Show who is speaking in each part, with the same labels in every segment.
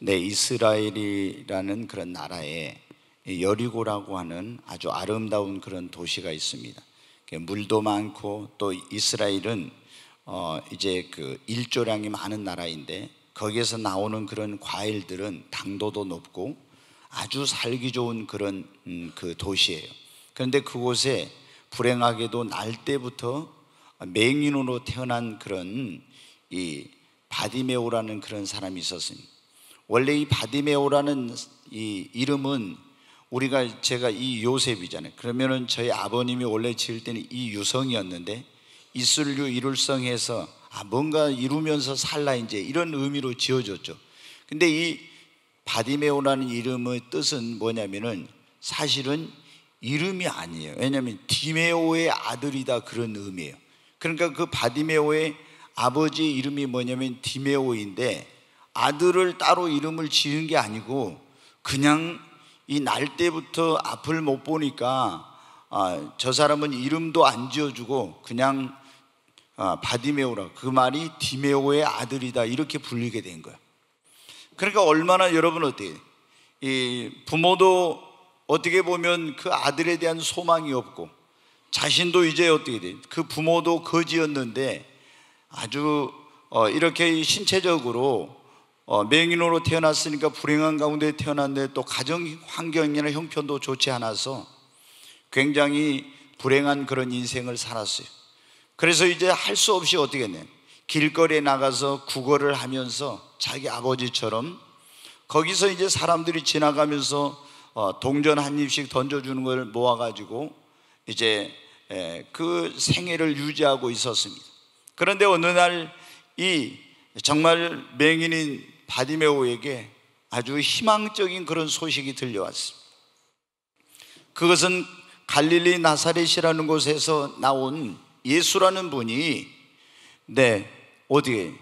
Speaker 1: 이스라엘이라는 그런 나라에 여리고라고 하는 아주 아름다운 그런 도시가 있습니다. 물도 많고 또 이스라엘은 이제 그 일조량이 많은 나라인데 거기에서 나오는 그런 과일들은 당도도 높고 아주 살기 좋은 그런 그 도시예요. 그런데 그곳에 불행하게도 날 때부터 맹인으로 태어난 그런 이 바디메오라는 그런 사람이 있었습니다. 원래 이 바디메오라는 이 이름은 제가 이 요셉이잖아요. 그러면은 저희 아버님이 원래 지을 때는 이 유성이었는데 이슬류 이룰성 해서 뭔가 이루면서 살라 이제 이런 의미로 지어줬죠. 근데 이 바디메오라는 이름의 뜻은 뭐냐면은 사실은 이름이 아니에요. 왜냐하면 디메오의 아들이다 그런 의미예요. 그러니까 그 바디메오의 아버지 이름이 뭐냐면 디메오인데 아들을 따로 이름을 지은 게 아니고 그냥 이 날 때부터 앞을 못 보니까 저 사람은 이름도 안 지어주고 그냥 바디메오라, 그 말이 디메오의 아들이다 이렇게 불리게 된 거예요. 그러니까 얼마나 여러분 어떻게 이 부모도 어떻게 보면 그 아들에 대한 소망이 없고 자신도 이제 어떻게 돼, 그 부모도 거지였는데 아주 이렇게 신체적으로 맹인으로 태어났으니까 불행한 가운데 태어났는데 또 가정 환경이나 형편도 좋지 않아서 굉장히 불행한 그런 인생을 살았어요. 그래서 이제 할 수 없이 어떻게 했냐, 길거리에 나가서 구걸을 하면서 자기 아버지처럼 거기서 이제 사람들이 지나가면서 동전 한 입씩 던져주는 걸 모아가지고 이제 그 생애를 유지하고 있었습니다. 그런데 어느 날 이 정말 맹인인 바디메오에게 아주 희망적인 그런 소식이 들려왔습니다. 그것은 갈릴리 나사렛이라는 곳에서 나온 예수라는 분이 어디에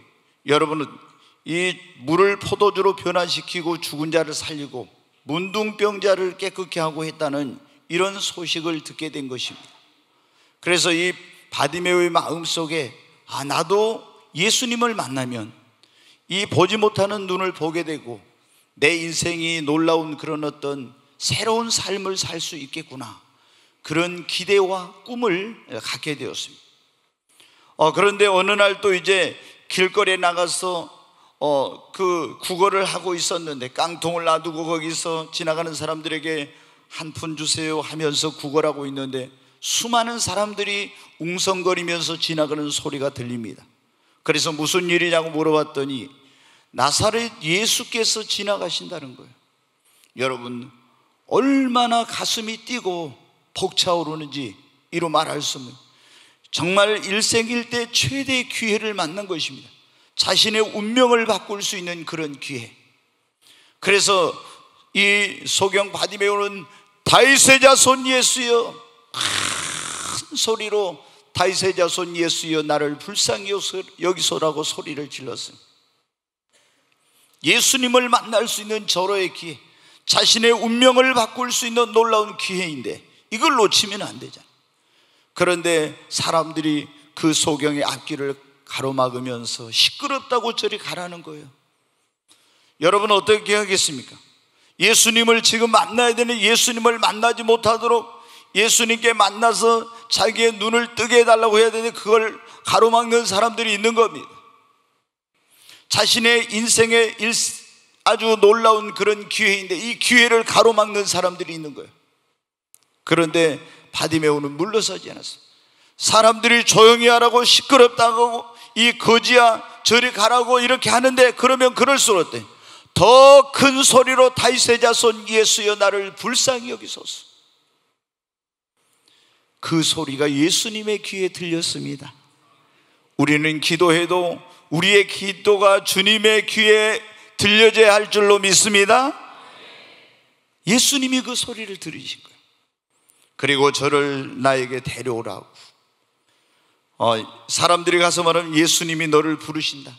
Speaker 1: 여러분은 이 물을 포도주로 변화시키고 죽은 자를 살리고 문둥병자를 깨끗게 하고 했다는 이런 소식을 듣게 된 것입니다. 그래서 이 바디메오의 마음속에 나도 예수님을 만나면 이 보지 못하는 눈을 보게 되고 내 인생이 놀라운 그런 어떤 새로운 삶을 살 수 있겠구나, 그런 기대와 꿈을 갖게 되었습니다. 그런데 어느 날 또 이제 길거리에 나가서 그 구걸을 하고 있었는데 깡통을 놔두고 거기서 지나가는 사람들에게 한 푼 주세요 하면서 구걸하고 있는데 수많은 사람들이 웅성거리면서 지나가는 소리가 들립니다. 그래서 무슨 일이냐고 물어봤더니 나사렛 예수께서 지나가신다는 거예요. 여러분, 얼마나 가슴이 뛰고 벅차오르는지 이루 말할 수 없는, 정말 일생일대 최대의 기회를 만난 것입니다. 자신의 운명을 바꿀 수 있는 그런 기회. 그래서 이 소경 바디메오는 다윗의 자손 예수여, 큰 소리로 다윗의 자손 예수여 나를 불쌍히 여기소라고 소리를 질렀습니다. 예수님을 만날 수 있는 절호의 기회, 자신의 운명을 바꿀 수 있는 놀라운 기회인데 이걸 놓치면 안 되잖아요. 그런데 사람들이 그 소경의 앞길을 가로막으면서 시끄럽다고 저리 가라는 거예요. 여러분 어떻게 하겠습니까? 예수님을 지금 만나야 되는 예수님을 만나지 못하도록 예수님께 만나서 자기의 눈을 뜨게 해달라고 해야 되는데 그걸 가로막는 사람들이 있는 겁니다. 자신의 인생의 아주 놀라운 그런 기회인데 이 기회를 가로막는 사람들이 있는 거예요. 그런데 바디메오는 물러서지 않았어요. 사람들이 조용히 하라고 시끄럽다고 이 거지야 저리 가라고 이렇게 하는데 그러면 그럴수록 어때? 더 큰 소리로 다윗의 자손 예수여 나를 불쌍히 여기소서. 그 소리가 예수님의 귀에 들렸습니다. 우리는 기도해도 우리의 기도가 주님의 귀에 들려져야 할 줄로 믿습니다. 예수님이 그 소리를 들으신 거예요. 그리고 저를 나에게 데려오라고. 사람들이 가서 말하면 예수님이 너를 부르신다.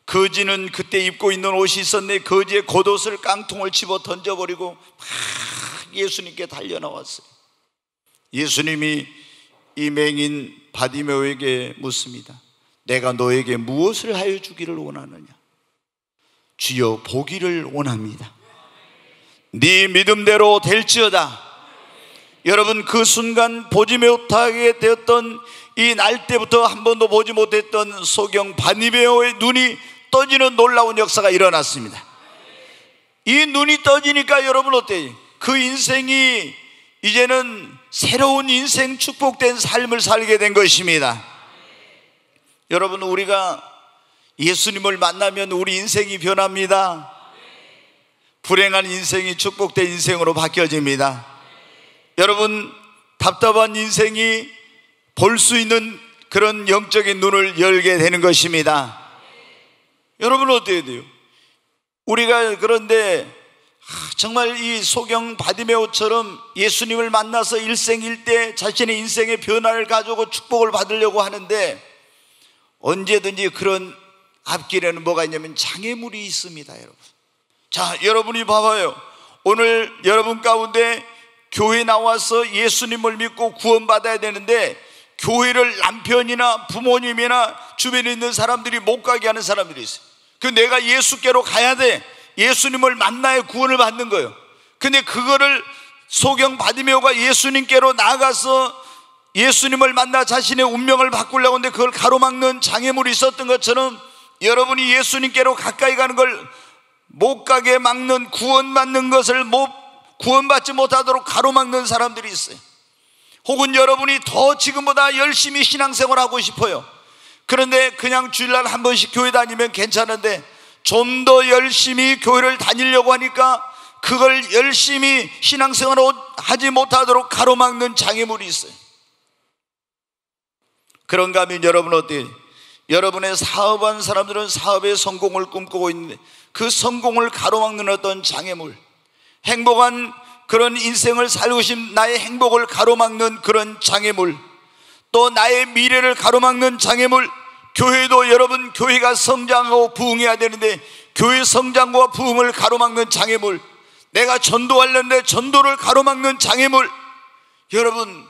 Speaker 1: 거지는 그때 입고 있는 옷이 있었네. 거지의 겉옷을 깡통을 집어 던져버리고 막 예수님께 달려나왔어요. 예수님이 이 맹인 바디메오에게 묻습니다. 내가 너에게 무엇을 하여 주기를 원하느냐? 주여 보기를 원합니다. 네 믿음대로 될지어다. 여러분, 그 순간 보지 못하게 되었던 이 날 때부터 한 번도 보지 못했던 소경 바디메오의 눈이 떠지는 놀라운 역사가 일어났습니다. 이 눈이 떠지니까 여러분 어때요? 그 인생이 이제는 새로운 인생, 축복된 삶을 살게 된 것입니다. 여러분, 우리가 예수님을 만나면 우리 인생이 변합니다. 불행한 인생이 축복된 인생으로 바뀌어집니다. 여러분, 답답한 인생이 볼 수 있는 그런 영적인 눈을 열게 되는 것입니다. 여러분 어때야 돼요? 우리가 그런데 정말 이 소경 바디메오처럼 예수님을 만나서 일생일대 자신의 인생의 변화를 가지고 축복을 받으려고 하는데, 언제든지 그런 앞길에는 뭐가 있냐면 장애물이 있습니다. 여러분, 자, 여러분이 봐봐요. 오늘 여러분 가운데 교회 나와서 예수님을 믿고 구원받아야 되는데, 교회를 남편이나 부모님이나 주변에 있는 사람들이 못 가게 하는 사람들이 있어요. 그 내가 예수께로 가야 돼, 예수님을 만나야 구원을 받는 거예요. 근데 그거를 소경 바디메오가 예수님께로 나아가서 예수님을 만나 자신의 운명을 바꾸려고 하는데 그걸 가로막는 장애물이 있었던 것처럼, 여러분이 예수님께로 가까이 가는 걸 못 가게 막는, 구원받는 것을 구원받지 못하도록 가로막는 사람들이 있어요. 혹은 여러분이 더 지금보다 열심히 신앙생활하고 싶어요. 그런데 그냥 주일날 한 번씩 교회 다니면 괜찮은데 좀 더 열심히 교회를 다니려고 하니까 그걸 열심히 신앙생활을 하지 못하도록 가로막는 장애물이 있어요. 그런가 하면 여러분 어때요? 여러분의 사업한 사람들은 사업의 성공을 꿈꾸고 있는데 그 성공을 가로막는 어떤 장애물, 행복한 그런 인생을 살고 싶은 나의 행복을 가로막는 그런 장애물, 또 나의 미래를 가로막는 장애물. 교회도 여러분, 교회가 성장하고 부흥해야 되는데 교회 성장과 부흥을 가로막는 장애물, 내가 전도하려는데 전도를 가로막는 장애물. 여러분,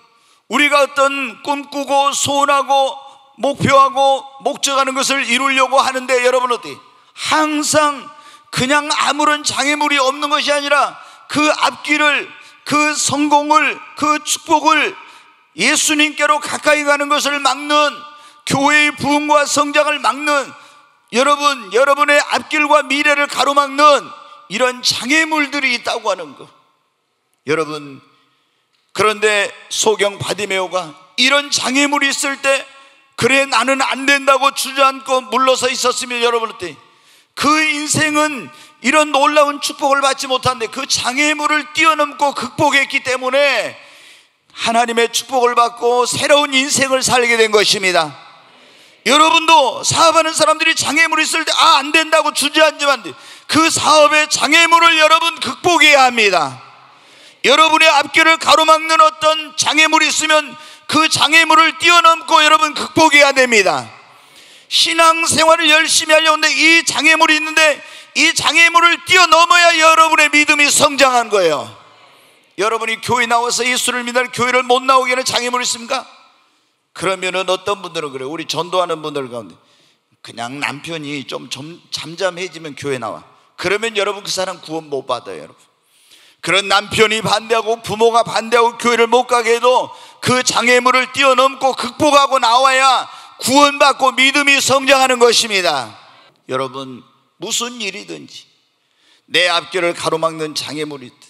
Speaker 1: 우리가 어떤 꿈꾸고 소원하고 목표하고 목적하는 것을 이루려고 하는데 여러분 어때요? 항상 그냥 아무런 장애물이 없는 것이 아니라 그 앞길을, 그 성공을, 그 축복을, 예수님께로 가까이 가는 것을 막는, 교회의 부흥과 성장을 막는, 여러분의 앞길과 미래를 가로막는 이런 장애물들이 있다고 하는 것. 여러분, 그런데 소경 바디메오가 이런 장애물이 있을 때, 그래 나는 안 된다고 주저앉고 물러서 있었으면 여러분 어때? 그 인생은 이런 놀라운 축복을 받지 못한데 그 장애물을 뛰어넘고 극복했기 때문에 하나님의 축복을 받고 새로운 인생을 살게 된 것입니다. 여러분도 사업하는 사람들이 장애물이 있을 때 안 된다고 주저앉으면 안 돼. 그 사업의 장애물을 여러분 극복해야 합니다. 여러분의 앞길을 가로막는 어떤 장애물이 있으면 그 장애물을 뛰어넘고 여러분 극복해야 됩니다. 신앙생활을 열심히 하려고 하는데 이 장애물이 있는데 이 장애물을 뛰어넘어야 여러분의 믿음이 성장한 거예요. 여러분이 교회 나와서 예수를 믿는 교회를 못 나오게 하는 장애물이 있습니까? 그러면은 어떤 분들은 그래요. 우리 전도하는 분들 가운데 그냥 남편이 좀 잠잠해지면 교회 나와. 그러면 여러분 그 사람 구원 못 받아요. 여러분, 그런 남편이 반대하고 부모가 반대하고 교회를 못 가게 해도 그 장애물을 뛰어넘고 극복하고 나와야 구원받고 믿음이 성장하는 것입니다. 여러분, 무슨 일이든지 내 앞길을 가로막는 장애물이 있든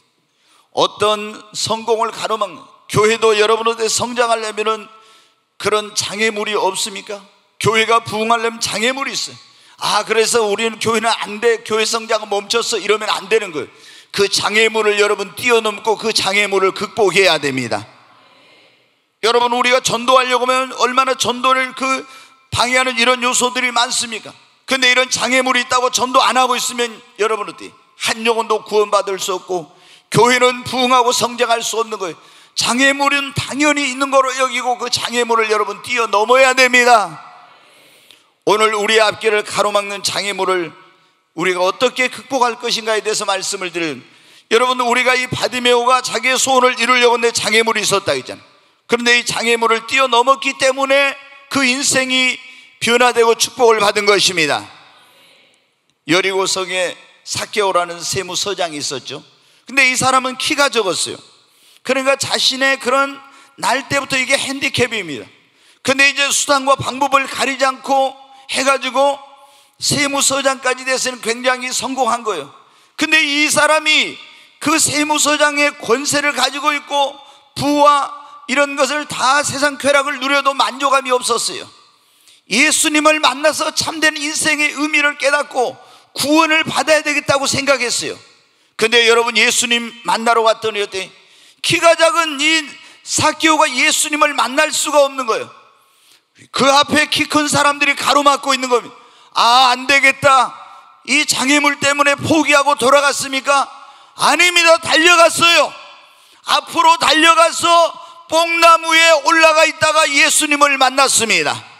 Speaker 1: 어떤 성공을 가로막는, 교회도 여러분한테 성장하려면 그런 장애물이 없습니까? 교회가 부흥하려면 장애물이 있어요. 그래서 우리는 교회는 안 돼, 교회 성장은 멈췄어, 이러면 안 되는 거예요. 그 장애물을 여러분 뛰어넘고 그 장애물을 극복해야 됩니다. 여러분, 우리가 전도하려고 하면 얼마나 전도를 방해하는 이런 요소들이 많습니까? 근데 이런 장애물이 있다고 전도 안 하고 있으면 여러분 어때요? 한 영혼도 구원받을 수 없고 교회는 부흥하고 성장할 수 없는 거예요. 장애물은 당연히 있는 거로 여기고 그 장애물을 여러분 뛰어넘어야 됩니다. 오늘 우리 앞길을 가로막는 장애물을 우리가 어떻게 극복할 것인가에 대해서 말씀을 드려요. 여러분, 우리가 이 바디메오가 자기의 소원을 이루려고 했는데 장애물이 있었다 했잖아요. 그런데 이 장애물을 뛰어넘었기 때문에 그 인생이 변화되고 축복을 받은 것입니다. 여리고성에 삭개오라는 세무서장이 있었죠. 근데 이 사람은 키가 적었어요. 그러니까 자신의 그런 날 때부터 이게 핸디캡입니다. 근데 이제 수단과 방법을 가리지 않고 해가지고 세무서장까지 돼서는 굉장히 성공한 거예요. 근데 이 사람이 그 세무서장의 권세를 가지고 있고 부와 이런 것을 다 세상 쾌락을 누려도 만족감이 없었어요. 예수님을 만나서 참된 인생의 의미를 깨닫고 구원을 받아야 되겠다고 생각했어요. 근데 여러분, 예수님 만나러 갔더니 어때? 키가 작은 이 삭개오가 예수님을 만날 수가 없는 거예요. 그 앞에 키 큰 사람들이 가로막고 있는 겁니다. 아, 안 되겠다. 이 장애물 때문에 포기하고 돌아갔습니까? 아닙니다. 달려갔어요. 앞으로 달려가서 뽕나무에 올라가 있다가 예수님을 만났습니다.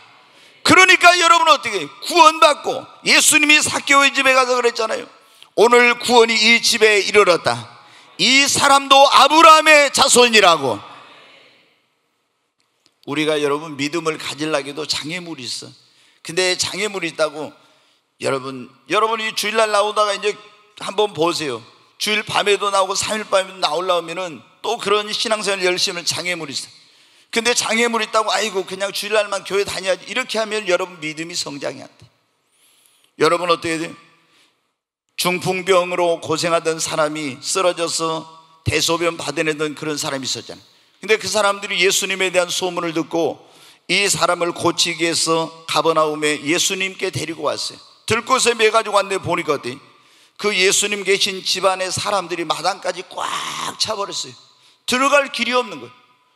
Speaker 1: 그러니까 여러분, 어떻게 구원받고, 예수님이 삭개오의 집에 가서 그랬잖아요. 오늘 구원이 이 집에 이르렀다. 이 사람도 아브라함의 자손이라고. 우리가 여러분 믿음을 가지려고도 장애물이 있어. 근데 장애물이 있다고 여러분이 주일날 나오다가 이제 한번 보세요. 주일 밤에도 나오고 3일 밤에도 나오려면은 또 그런 신앙생활 열심히 장애물이 있어. 근데 장애물이 있다고 아이고 그냥 주일날만 교회 다녀야지, 이렇게 하면 여러분 믿음이 성장이 안 돼. 여러분 어떻게 돼요? 중풍병으로 고생하던 사람이 쓰러져서 대소변 받아내던 그런 사람이 있었잖아요. 근데 그 사람들이 예수님에 대한 소문을 듣고 이 사람을 고치기 위해서 가버나움에 예수님께 데리고 왔어요. 들것에 매가지고 왔는데 보니까 어때? 그 예수님 계신 집안의 사람들이 마당까지 꽉 차버렸어요. 들어갈 길이 없는 거예요.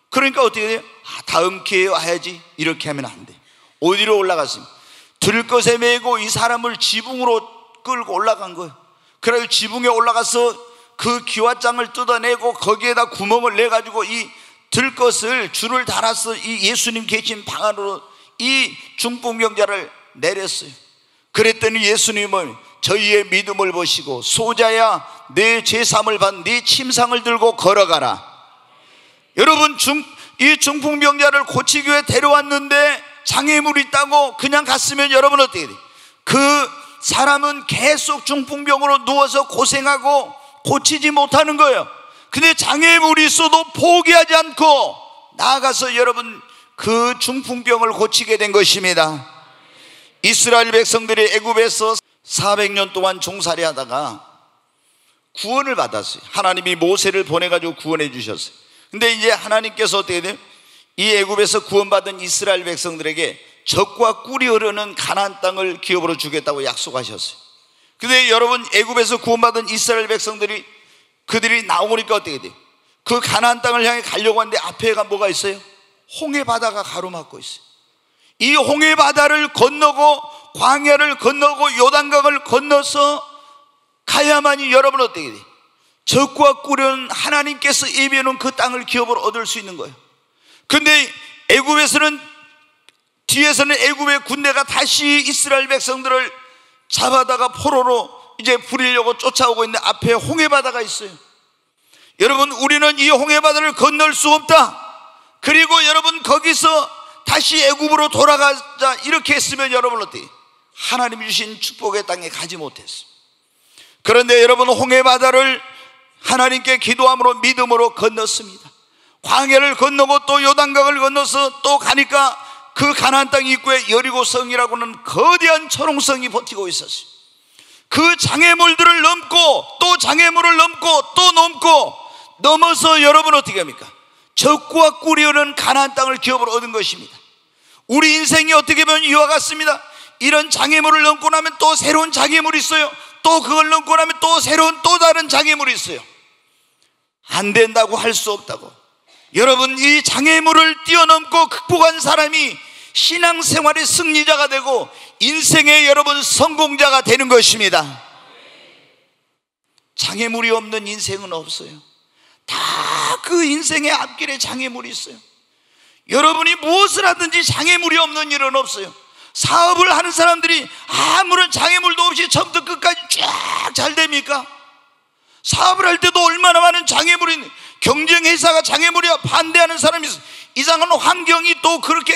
Speaker 1: 그러니까 어떻게 돼요? 다음 기회에 와야지, 이렇게 하면 안 돼. 어디로 올라갔습니까? 들것에 매고 이 사람을 지붕으로 끌고 올라간 거예요. 그래서 지붕에 올라가서 그 기와장을 뜯어내고 거기에다 구멍을 내가지고 이 들것을 줄을 달아서 이 예수님 계신 방 안으로 이 중풍병자를 내렸어요. 그랬더니 예수님은 저희의 믿음을 보시고 소자야 내 죄사함을 받은 네 침상을 들고 걸어가라. 여러분, 이 중풍병자를 고치기 위해 데려왔는데 장애물이 있다고 그냥 갔으면 여러분 어떻게 돼요? 그 사람은 계속 중풍병으로 누워서 고생하고 고치지 못하는 거예요. 근데 장애물이 있어도 포기하지 않고 나아가서 여러분 그 중풍병을 고치게 된 것입니다. 이스라엘 백성들이 애굽에서 400년 동안 종살이 하다가 구원을 받았어요. 하나님이 모세를 보내가지고 구원해 주셨어요. 근데 이제 하나님께서 어떻게 돼요? 이 애굽에서 구원받은 이스라엘 백성들에게 젖과 꿀이 흐르는 가나안 땅을 기업으로 주겠다고 약속하셨어요. 근데 여러분, 애굽에서 구원받은 이스라엘 백성들이 그들이 나오니까 어떻게 돼요? 그 가나안 땅을 향해 가려고 하는데 앞에가 뭐가 있어요? 홍해 바다가 가로막고 있어요. 이 홍해 바다를 건너고 광야를 건너고 요단강을 건너서 가야만이 여러분 어떻게 돼요? 젖과 꿀은 하나님께서 예비해 놓은 그 땅을 기업으로 얻을 수 있는 거예요. 근데 애굽에서는 뒤에서는 애굽의 군대가 다시 이스라엘 백성들을 잡아다가 포로로 이제 부리려고 쫓아오고 있는데 앞에 홍해바다가 있어요. 여러분, 우리는 이 홍해바다를 건널 수 없다. 그리고 여러분 거기서 다시 애굽으로 돌아가자 이렇게 했으면 여러분 어떻게? 하나님이 주신 축복의 땅에 가지 못했어요. 그런데 여러분, 홍해바다를 하나님께 기도함으로 믿음으로 건넜습니다. 광야를 건너고 또 요단강을 건너서 또 가니까 그 가나안 땅 입구에 여리고성이라고 하는 거대한 초롱성이 버티고 있었어요. 그 장애물들을 넘고 또 장애물을 넘고 또 넘고 넘어서 여러분 어떻게 합니까? 젖과 꿀이 흐르는 가나안 땅을 기업으로 얻은 것입니다. 우리 인생이 어떻게 보면 이와 같습니다. 이런 장애물을 넘고 나면 또 새로운 장애물이 있어요. 또 그걸 넘고 나면 또 새로운 또 다른 장애물이 있어요. 안 된다고 할 수 없다고. 여러분, 이 장애물을 뛰어넘고 극복한 사람이 신앙생활의 승리자가 되고 인생의 여러분 성공자가 되는 것입니다. 장애물이 없는 인생은 없어요. 다 그 인생의 앞길에 장애물이 있어요. 여러분이 무엇을 하든지 장애물이 없는 일은 없어요. 사업을 하는 사람들이 아무런 장애물도 없이 처음부터 끝까지 쫙 잘 됩니까? 사업을 할 때도 얼마나 많은 장애물이 있는, 경쟁회사가 장애물이야 반대하는 사람이 있어요. 이상한 환경이 또 그렇게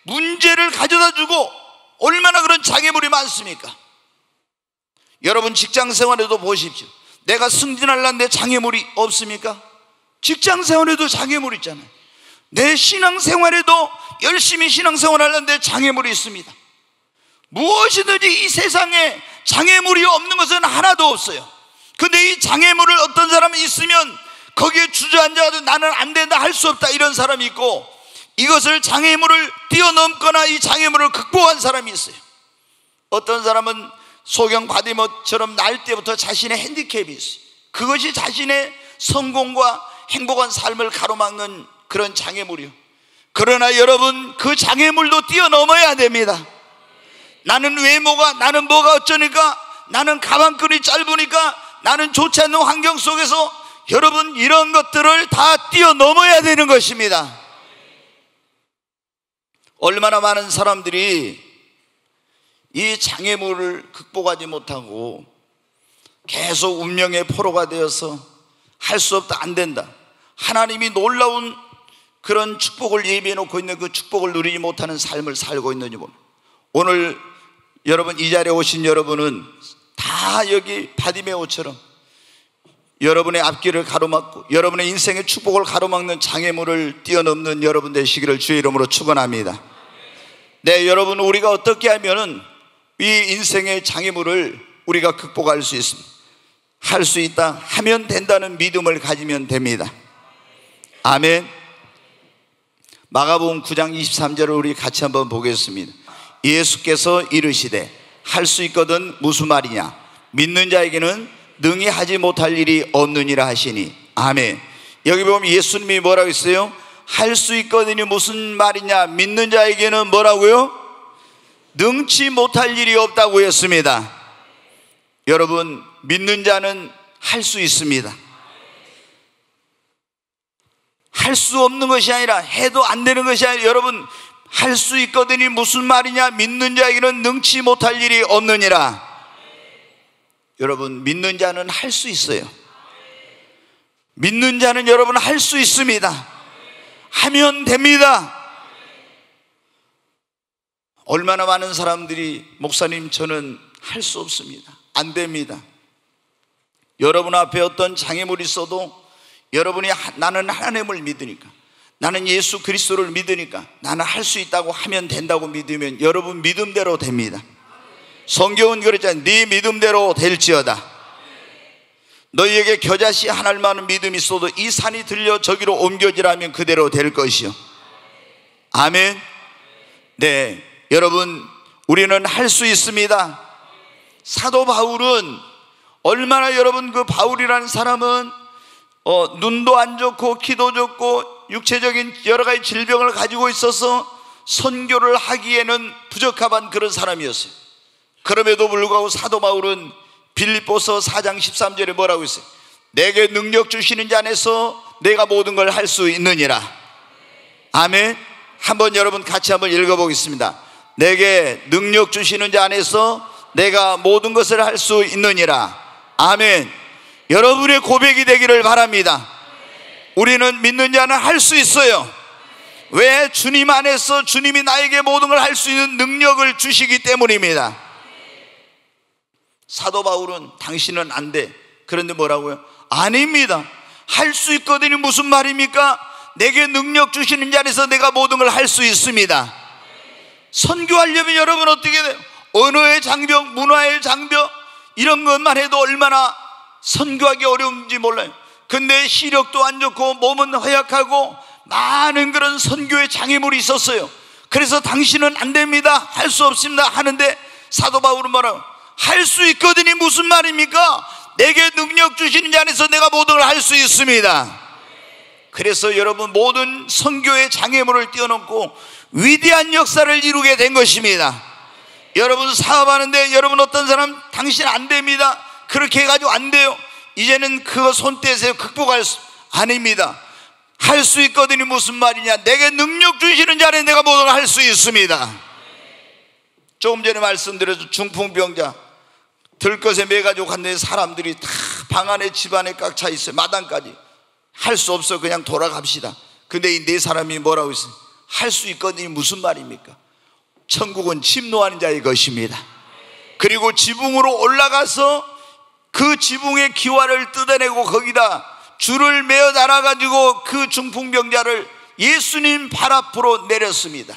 Speaker 1: 문제를 가져다 주고 얼마나 그런 장애물이 많습니까? 여러분 직장 생활에도 보십시오. 내가 승진하려는데 장애물이 없습니까? 직장 생활에도 장애물이 있잖아요. 내 신앙생활에도 열심히 신앙생활 하려는데 장애물이 있습니다. 무엇이든지 이 세상에 장애물이 없는 것은 하나도 없어요. 근데 이 장애물을 어떤 사람은 있으면 거기에 주저앉아도 나는 안 된다, 할 수 없다, 이런 사람이 있고, 이것을 장애물을 뛰어넘거나 이 장애물을 극복한 사람이 있어요. 어떤 사람은 소경 바디머처럼 날 때부터 자신의 핸디캡이 있어요. 그것이 자신의 성공과 행복한 삶을 가로막는 그런 장애물이요. 그러나 여러분, 그 장애물도 뛰어넘어야 됩니다. 나는 외모가, 나는 뭐가 어쩌니까, 나는 가방끈이 짧으니까, 나는 좋지 않는 환경 속에서 여러분 이런 것들을 다 뛰어넘어야 되는 것입니다. 얼마나 많은 사람들이 이 장애물을 극복하지 못하고 계속 운명의 포로가 되어서 할 수 없다, 안 된다, 하나님이 놀라운 그런 축복을 예비해 놓고 있는 그 축복을 누리지 못하는 삶을 살고 있는지 모릅니다. 오늘 여러분 이 자리에 오신 여러분은 다 여기 바디메오처럼 여러분의 앞길을 가로막고 여러분의 인생의 축복을 가로막는 장애물을 뛰어넘는 여러분 되시기를 주의 이름으로 축원합니다. 네, 여러분, 우리가 어떻게 하면은 이 인생의 장애물을 우리가 극복할 수 있습니다. 할 수 있다, 하면 된다는 믿음을 가지면 됩니다. 아멘. 마가복음 9장 23절을 우리 같이 한번 보겠습니다. 예수께서 이르시되 할 수 있거든 무슨 말이냐, 믿는 자에게는 능히 하지 못할 일이 없느니라 하시니. 아멘. 여기 보면 예수님이 뭐라고 했어요? 할 수 있거든이 무슨 말이냐, 믿는 자에게는 뭐라고요? 능치 못할 일이 없다고 했습니다. 여러분, 믿는 자는 할 수 있습니다. 할 수 없는 것이 아니라, 해도 안 되는 것이 아니라, 여러분, 할 수 있거든이 무슨 말이냐, 믿는 자에게는 능치 못할 일이 없느니라. 여러분, 믿는 자는 할 수 있어요. 믿는 자는 여러분 할 수 있습니다. 하면 됩니다. 얼마나 많은 사람들이 목사님 저는 할 수 없습니다, 안 됩니다. 여러분 앞에 어떤 장애물이 있어도 여러분이 나는 하나님을 믿으니까, 나는 예수 그리스도를 믿으니까 나는 할 수 있다고 하면 된다고 믿으면 여러분 믿음대로 됩니다. 성경은 그랬잖아요. 네 믿음대로 될지어다. 너희에게 겨자씨 한 알만한 믿음이 있어도 이 산이 들려 저기로 옮겨지라면 그대로 될 것이요. 아멘. 네, 여러분, 우리는 할 수 있습니다. 사도 바울은 얼마나, 여러분, 그 바울이라는 사람은 눈도 안 좋고 귀도 좋고 육체적인 여러 가지 질병을 가지고 있어서 선교를 하기에는 부적합한 그런 사람이었어요. 그럼에도 불구하고 사도 바울은 빌립보서 4장 13절에 뭐라고 했어요? 내게 능력 주시는 자 안에서 내가 모든 걸 할 수 있느니라. 아멘. 한번 여러분 같이 한번 읽어보겠습니다. 내게 능력 주시는 자 안에서 내가 모든 것을 할 수 있느니라. 아멘. 여러분의 고백이 되기를 바랍니다. 우리는 믿는 자는 할 수 있어요. 왜? 주님 안에서 주님이 나에게 모든 걸 할 수 있는 능력을 주시기 때문입니다. 사도 바울은 당신은 안 돼. 그런데 뭐라고요? 아닙니다. 할 수 있거든요. 무슨 말입니까? 내게 능력 주시는 자리에서 내가 모든 걸 할 수 있습니다. 선교하려면 여러분 어떻게 돼요? 언어의 장벽, 문화의 장벽, 이런 것만 해도 얼마나 선교하기 어려운지 몰라요. 근데 시력도 안 좋고 몸은 허약하고 많은 그런 선교의 장애물이 있었어요. 그래서 당신은 안 됩니다, 할 수 없습니다 하는데 사도 바울은 뭐라고? 할 수 있거든요. 무슨 말입니까? 내게 능력 주시는 자 안에서 내가 모든 걸 할 수 있습니다. 그래서 여러분 모든 선교의 장애물을 뛰어넘고 위대한 역사를 이루게 된 것입니다. 여러분 사업하는데 여러분 어떤 사람 당신 안 됩니다, 그렇게 해가지고 안 돼요. 이제는 그거 손 떼세요. 극복할 수 아닙니다. 할 수 있거든요. 무슨 말이냐? 내게 능력 주시는 자 안에 내가 모든 걸 할 수 있습니다. 조금 전에 말씀드렸죠. 중풍병자 들것에 매가지고 갔는데 사람들이 다 방 안에 집 안에 꽉 차 있어요. 마당까지. 할 수 없어, 그냥 돌아갑시다. 근데 이 네 사람이 뭐라고 했어요? 할 수 있거든요. 무슨 말입니까? 천국은 침노하는 자의 것입니다. 그리고 지붕으로 올라가서 그 지붕의 기와를 뜯어내고 거기다 줄을 매어 달아가지고 그 중풍병자를 예수님 발 앞으로 내렸습니다.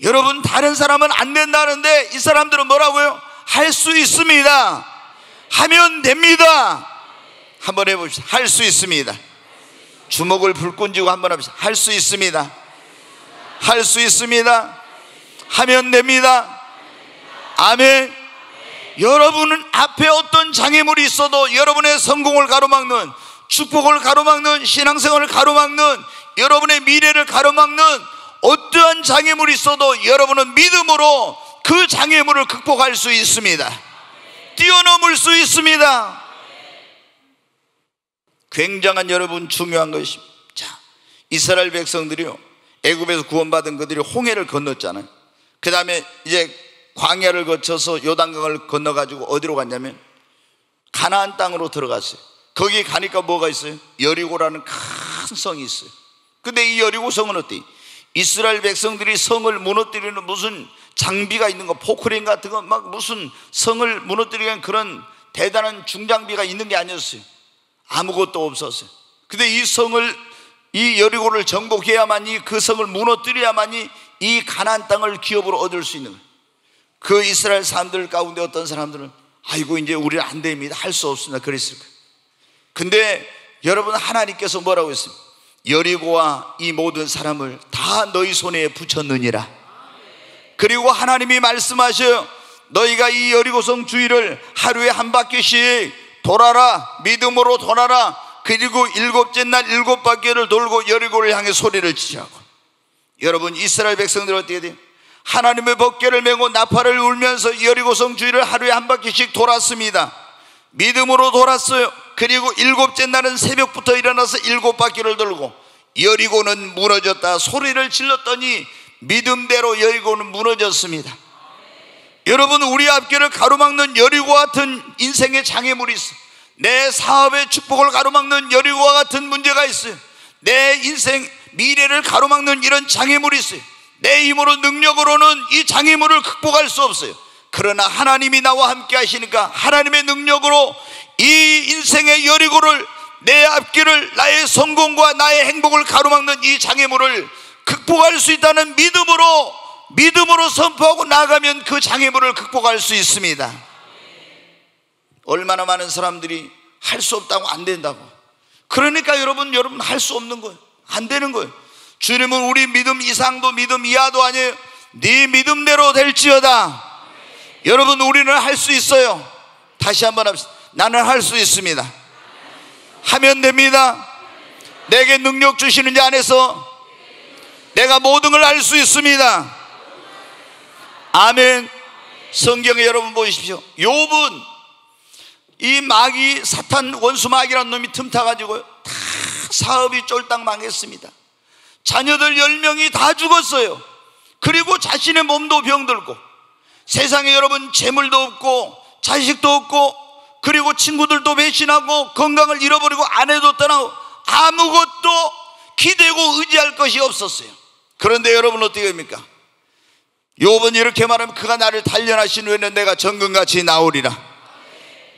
Speaker 1: 여러분, 다른 사람은 안 된다는데 이 사람들은 뭐라고요? 할 수 있습니다. 하면 됩니다. 한번 해봅시다. 할 수 있습니다. 주먹을 불끈 쥐고 한번 합시다. 할 수 있습니다. 할 수 있습니다. 하면 됩니다. 아멘. 여러분은 앞에 어떤 장애물이 있어도 여러분의 성공을 가로막는, 축복을 가로막는, 신앙생활을 가로막는, 여러분의 미래를 가로막는 어떠한 장애물이 있어도 여러분은 믿음으로 그 장애물을 극복할 수 있습니다. 뛰어넘을 수 있습니다. 굉장한 여러분 중요한 것입니다. 자, 이스라엘 백성들이요, 애굽에서 구원받은 그들이 홍해를 건넜잖아요. 그 다음에 이제 광야를 거쳐서 요단강을 건너가지고 어디로 갔냐면 가나안 땅으로 들어갔어요. 거기 가니까 뭐가 있어요? 여리고라는 큰 성이 있어요. 근데 이 여리고 성은 어때? 이스라엘 백성들이 성을 무너뜨리는 무슨 장비가 있는 거, 포크레인 같은 거 막 무슨 성을 무너뜨리는 그런 대단한 중장비가 있는 게 아니었어요. 아무것도 없었어요. 근데 이 성을, 이 여리고를 정복해야만이, 그 성을 무너뜨려야만이 이 가나안 땅을 기업으로 얻을 수 있는 거예요. 그 이스라엘 사람들 가운데 어떤 사람들은 아이고 이제 우리는 안 됩니다, 할 수 없습니다, 그랬을 거예요. 근데 여러분, 하나님께서 뭐라고 했습니까? 여리고와 이 모든 사람을 다 너희 손에 붙였느니라. 그리고 하나님이 말씀하셔요. 너희가 이 여리고성 주위를 하루에 한 바퀴씩 돌아라, 믿음으로 돌아라. 그리고 일곱째 날 7바퀴를 돌고 여리고를 향해 소리를 치라고. 여러분, 이스라엘 백성들은 어떻게 돼요? 하나님의 법궤를 메고 나팔을 울면서 여리고성 주위를 하루에 한 바퀴씩 돌았습니다. 믿음으로 돌았어요. 그리고 7째 날은 새벽부터 일어나서 7바퀴를 돌고 여리고는 무너졌다 소리를 질렀더니 믿음대로 여리고는 무너졌습니다. 여러분, 우리 앞길을 가로막는 여리고와 같은 인생의 장애물이 있어요. 내 사업의 축복을 가로막는 여리고와 같은 문제가 있어요. 내 인생 미래를 가로막는 이런 장애물이 있어요. 내 힘으로, 능력으로는 이 장애물을 극복할 수 없어요. 그러나 하나님이 나와 함께 하시니까 하나님의 능력으로 이 인생의 여리고를, 내 앞길을, 나의 성공과 나의 행복을 가로막는 이 장애물을 극복할 수 있다는 믿음으로 선포하고 나가면 그 장애물을 극복할 수 있습니다. 얼마나 많은 사람들이 할 수 없다고, 안 된다고. 그러니까 여러분 할 수 없는 거예요. 안 되는 거예요. 주님은 우리 믿음 이상도 믿음 이하도 아니에요. 네 믿음대로 될지어다. 여러분, 우리는 할 수 있어요. 다시 한번 합시다. 나는 할 수 있습니다. 하면 됩니다. 내게 능력 주시는 자 안에서 내가 모든 걸 할 수 있습니다. 아멘. 성경에 여러분 보십시오. 욥은 이 마귀, 사탄, 원수 마귀라는 놈이 틈타가지고요, 다 사업이 쫄딱 망했습니다. 자녀들 10명이 다 죽었어요. 그리고 자신의 몸도 병들고, 세상에 여러분 재물도 없고 자식도 없고, 그리고 친구들도 배신하고 건강을 잃어버리고 아내도 떠나고 아무것도 기대고 의지할 것이 없었어요. 그런데 여러분 어떻게 됩니까? 욥은 이렇게 말하면 그가 나를 단련하신 후에는 내가 정금같이 나오리라.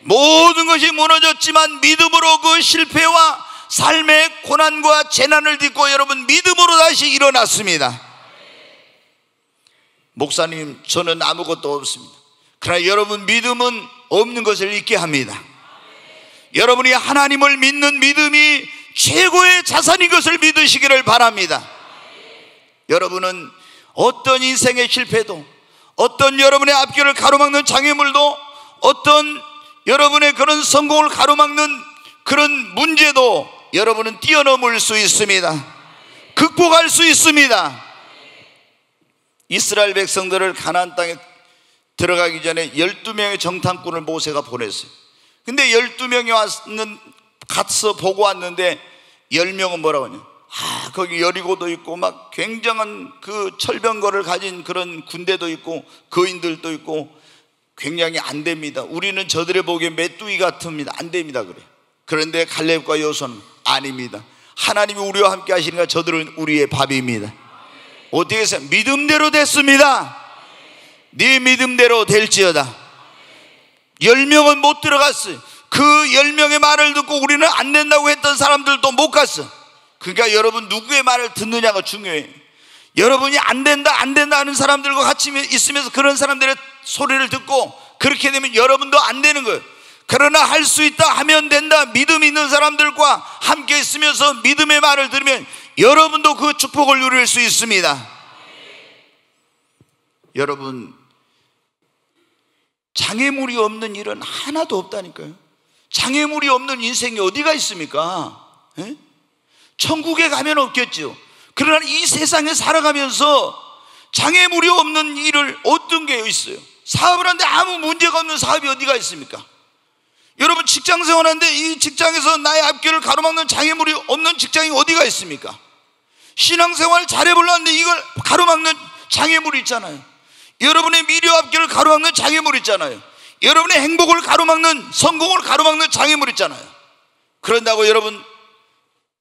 Speaker 1: 모든 것이 무너졌지만 믿음으로 그 실패와 삶의 고난과 재난을 딛고 여러분 믿음으로 다시 일어났습니다. 목사님, 저는 아무것도 없습니다. 그러나 여러분, 믿음은 없는 것을 잊게 합니다. 여러분이 하나님을 믿는 믿음이 최고의 자산인 것을 믿으시기를 바랍니다. 여러분은 어떤 인생의 실패도, 어떤 여러분의 앞길을 가로막는 장애물도, 어떤 여러분의 그런 성공을 가로막는 그런 문제도 여러분은 뛰어넘을 수 있습니다. 극복할 수 있습니다. 이스라엘 백성들을 가나안 땅에 들어가기 전에 12명의 정탐꾼을 모세가 보냈어요. 근데 12명이 가서 보고 왔는데 10명은 뭐라고 하냐? 거기 여리고도 있고 막 굉장한 그 철병거를 가진 그런 군대도 있고 거인들도 있고 굉장히 안 됩니다. 우리는 저들의 보기에 메뚜기 같습니다. 안 됩니다. 그래. 그런데 갈렙과 여호수아는 아닙니다. 하나님이 우리와 함께 하시니까 저들은 우리의 밥입니다. 어떻게 해서 믿음대로 됐습니다. 네 믿음대로 될지어다. 10명은 못 들어갔어요. 그 10명의 말을 듣고 우리는 안 된다고 했던 사람들도 못 갔어. 그러니까 여러분, 누구의 말을 듣느냐가 중요해요. 여러분이 안 된다 하는 사람들과 같이 있으면서 그런 사람들의 소리를 듣고 그렇게 되면 여러분도 안 되는 거예요. 그러나 할 수 있다, 하면 된다, 믿음 있는 사람들과 함께 있으면서 믿음의 말을 들으면 여러분도 그 축복을 누릴 수 있습니다. 여러분, 장애물이 없는 일은 하나도 없다니까요. 장애물이 없는 인생이 어디가 있습니까? 에? 천국에 가면 없겠죠. 그러나 이 세상에 살아가면서 장애물이 없는 일을 어떤 게 있어요? 사업을 하는데 아무 문제가 없는 사업이 어디가 있습니까? 여러분, 직장 생활하는데 이 직장에서 나의 앞길을 가로막는 장애물이 없는 직장이 어디가 있습니까? 신앙생활 잘해보려는데 이걸 가로막는 장애물이 있잖아요. 여러분의 미래 앞길을 가로막는 장애물이 있잖아요. 여러분의 행복을 가로막는, 성공을 가로막는 장애물이 있잖아요. 그런다고 여러분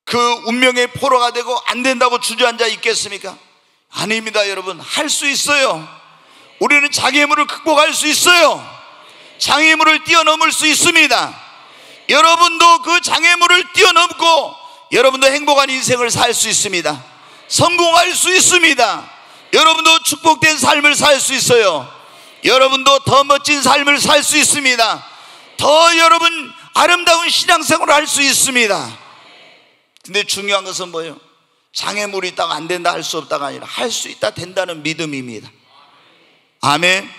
Speaker 1: 그 운명의 포로가 되고 안 된다고 주저앉아 있겠습니까? 아닙니다. 여러분, 할 수 있어요. 우리는 장애물을 극복할 수 있어요. 장애물을 뛰어넘을 수 있습니다. 여러분도 그 장애물을 뛰어넘고 여러분도 행복한 인생을 살 수 있습니다. 성공할 수 있습니다. 여러분도 축복된 삶을 살 수 있어요. 여러분도 더 멋진 삶을 살 수 있습니다. 더 여러분 아름다운 신앙생활을 할 수 있습니다. 근데 중요한 것은 뭐예요? 장애물이 있다가 안 된다, 할 수 없다가 아니라 할 수 있다, 된다는 믿음입니다. 아멘.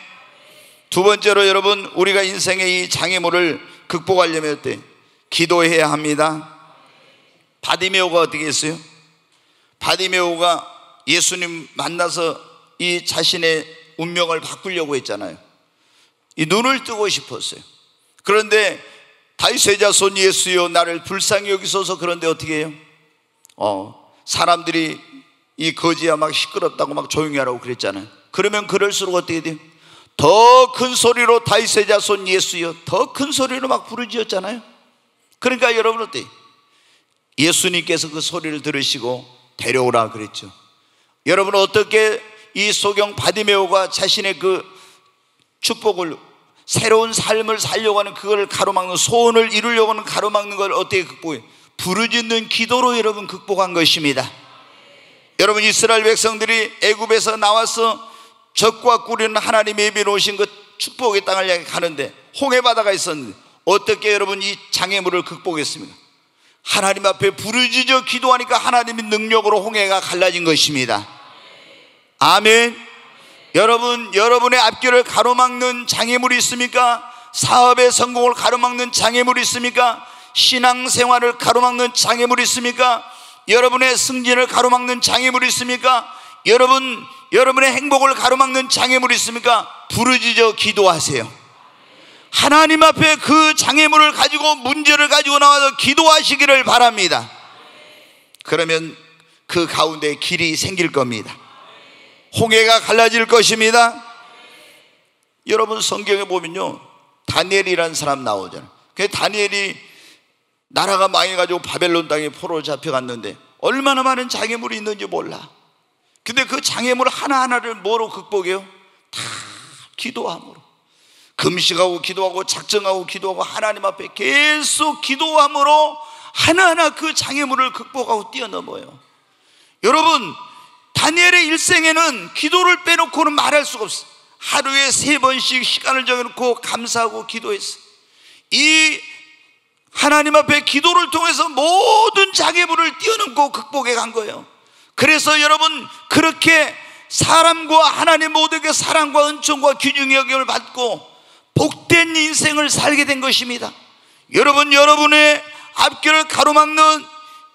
Speaker 1: 두 번째로 여러분, 우리가 인생의 이 장애물을 극복하려면 어때? 기도해야 합니다. 바디메오가 어떻게 했어요? 바디메오가 예수님 만나서 이 자신의 운명을 바꾸려고 했잖아요. 이 눈을 뜨고 싶었어요. 그런데 다윗의 자손 예수여 나를 불쌍히 여기소서. 그런데 어떻게 해요? 사람들이 이 거지야 막 시끄럽다고 막 조용히 하라고 그랬잖아요. 그러면 그럴수록 어떻게 돼요? 더 큰 소리로 다윗의 자손 예수여, 더 큰 소리로 막 부르짖었잖아요. 그러니까 여러분 어때요? 예수님께서 그 소리를 들으시고 데려오라 그랬죠. 여러분, 어떻게 이 소경 바디메오가 자신의 그 축복을, 새로운 삶을 살려고 하는 그걸 가로막는, 소원을 이루려고 하는 가로막는 걸 어떻게 극복해요? 부르짖는 기도로 여러분 극복한 것입니다. 여러분, 이스라엘 백성들이 애굽에서 나와서 적과 꿀이는 하나님의 예비로 오신 그 축복의 땅을 향해 가는데 홍해바다가 있었는데 어떻게 여러분 이 장애물을 극복했습니까? 하나님 앞에 부르짖어 기도하니까 하나님의 능력으로 홍해가 갈라진 것입니다. 아멘. 여러분, 여러분의 앞길을 가로막는 장애물이 있습니까? 사업의 성공을 가로막는 장애물이 있습니까? 신앙생활을 가로막는 장애물이 있습니까? 여러분의 승진을 가로막는 장애물이 있습니까? 여러분의 행복을 가로막는 장애물이 있습니까? 부르짖어 기도하세요. 하나님 앞에 그 장애물을 가지고, 문제를 가지고 나와서 기도하시기를 바랍니다. 그러면 그 가운데 길이 생길 겁니다. 홍해가 갈라질 것입니다. 여러분, 성경에 보면요, 다니엘이라는 사람 나오잖아요. 그 다니엘이 나라가 망해가지고 바벨론 땅에 포로로 잡혀갔는데 얼마나 많은 장애물이 있는지 몰라. 근데 그 장애물 하나하나를 뭐로 극복해요? 다 기도함으로. 금식하고 기도하고 작정하고 기도하고 하나님 앞에 계속 기도함으로 하나하나 그 장애물을 극복하고 뛰어넘어요. 여러분, 다니엘의 일생에는 기도를 빼놓고는 말할 수가 없어요. 하루에 3번씩 시간을 정해놓고 감사하고 기도했어요. 이 하나님 앞에 기도를 통해서 모든 장애물을 뛰어넘고 극복해 간 거예요. 그래서 여러분, 그렇게 사람과 하나님 모두에게 사랑과 은총과 귀중의 여김을 받고 복된 인생을 살게 된 것입니다. 여러분, 여러분의 앞길을 가로막는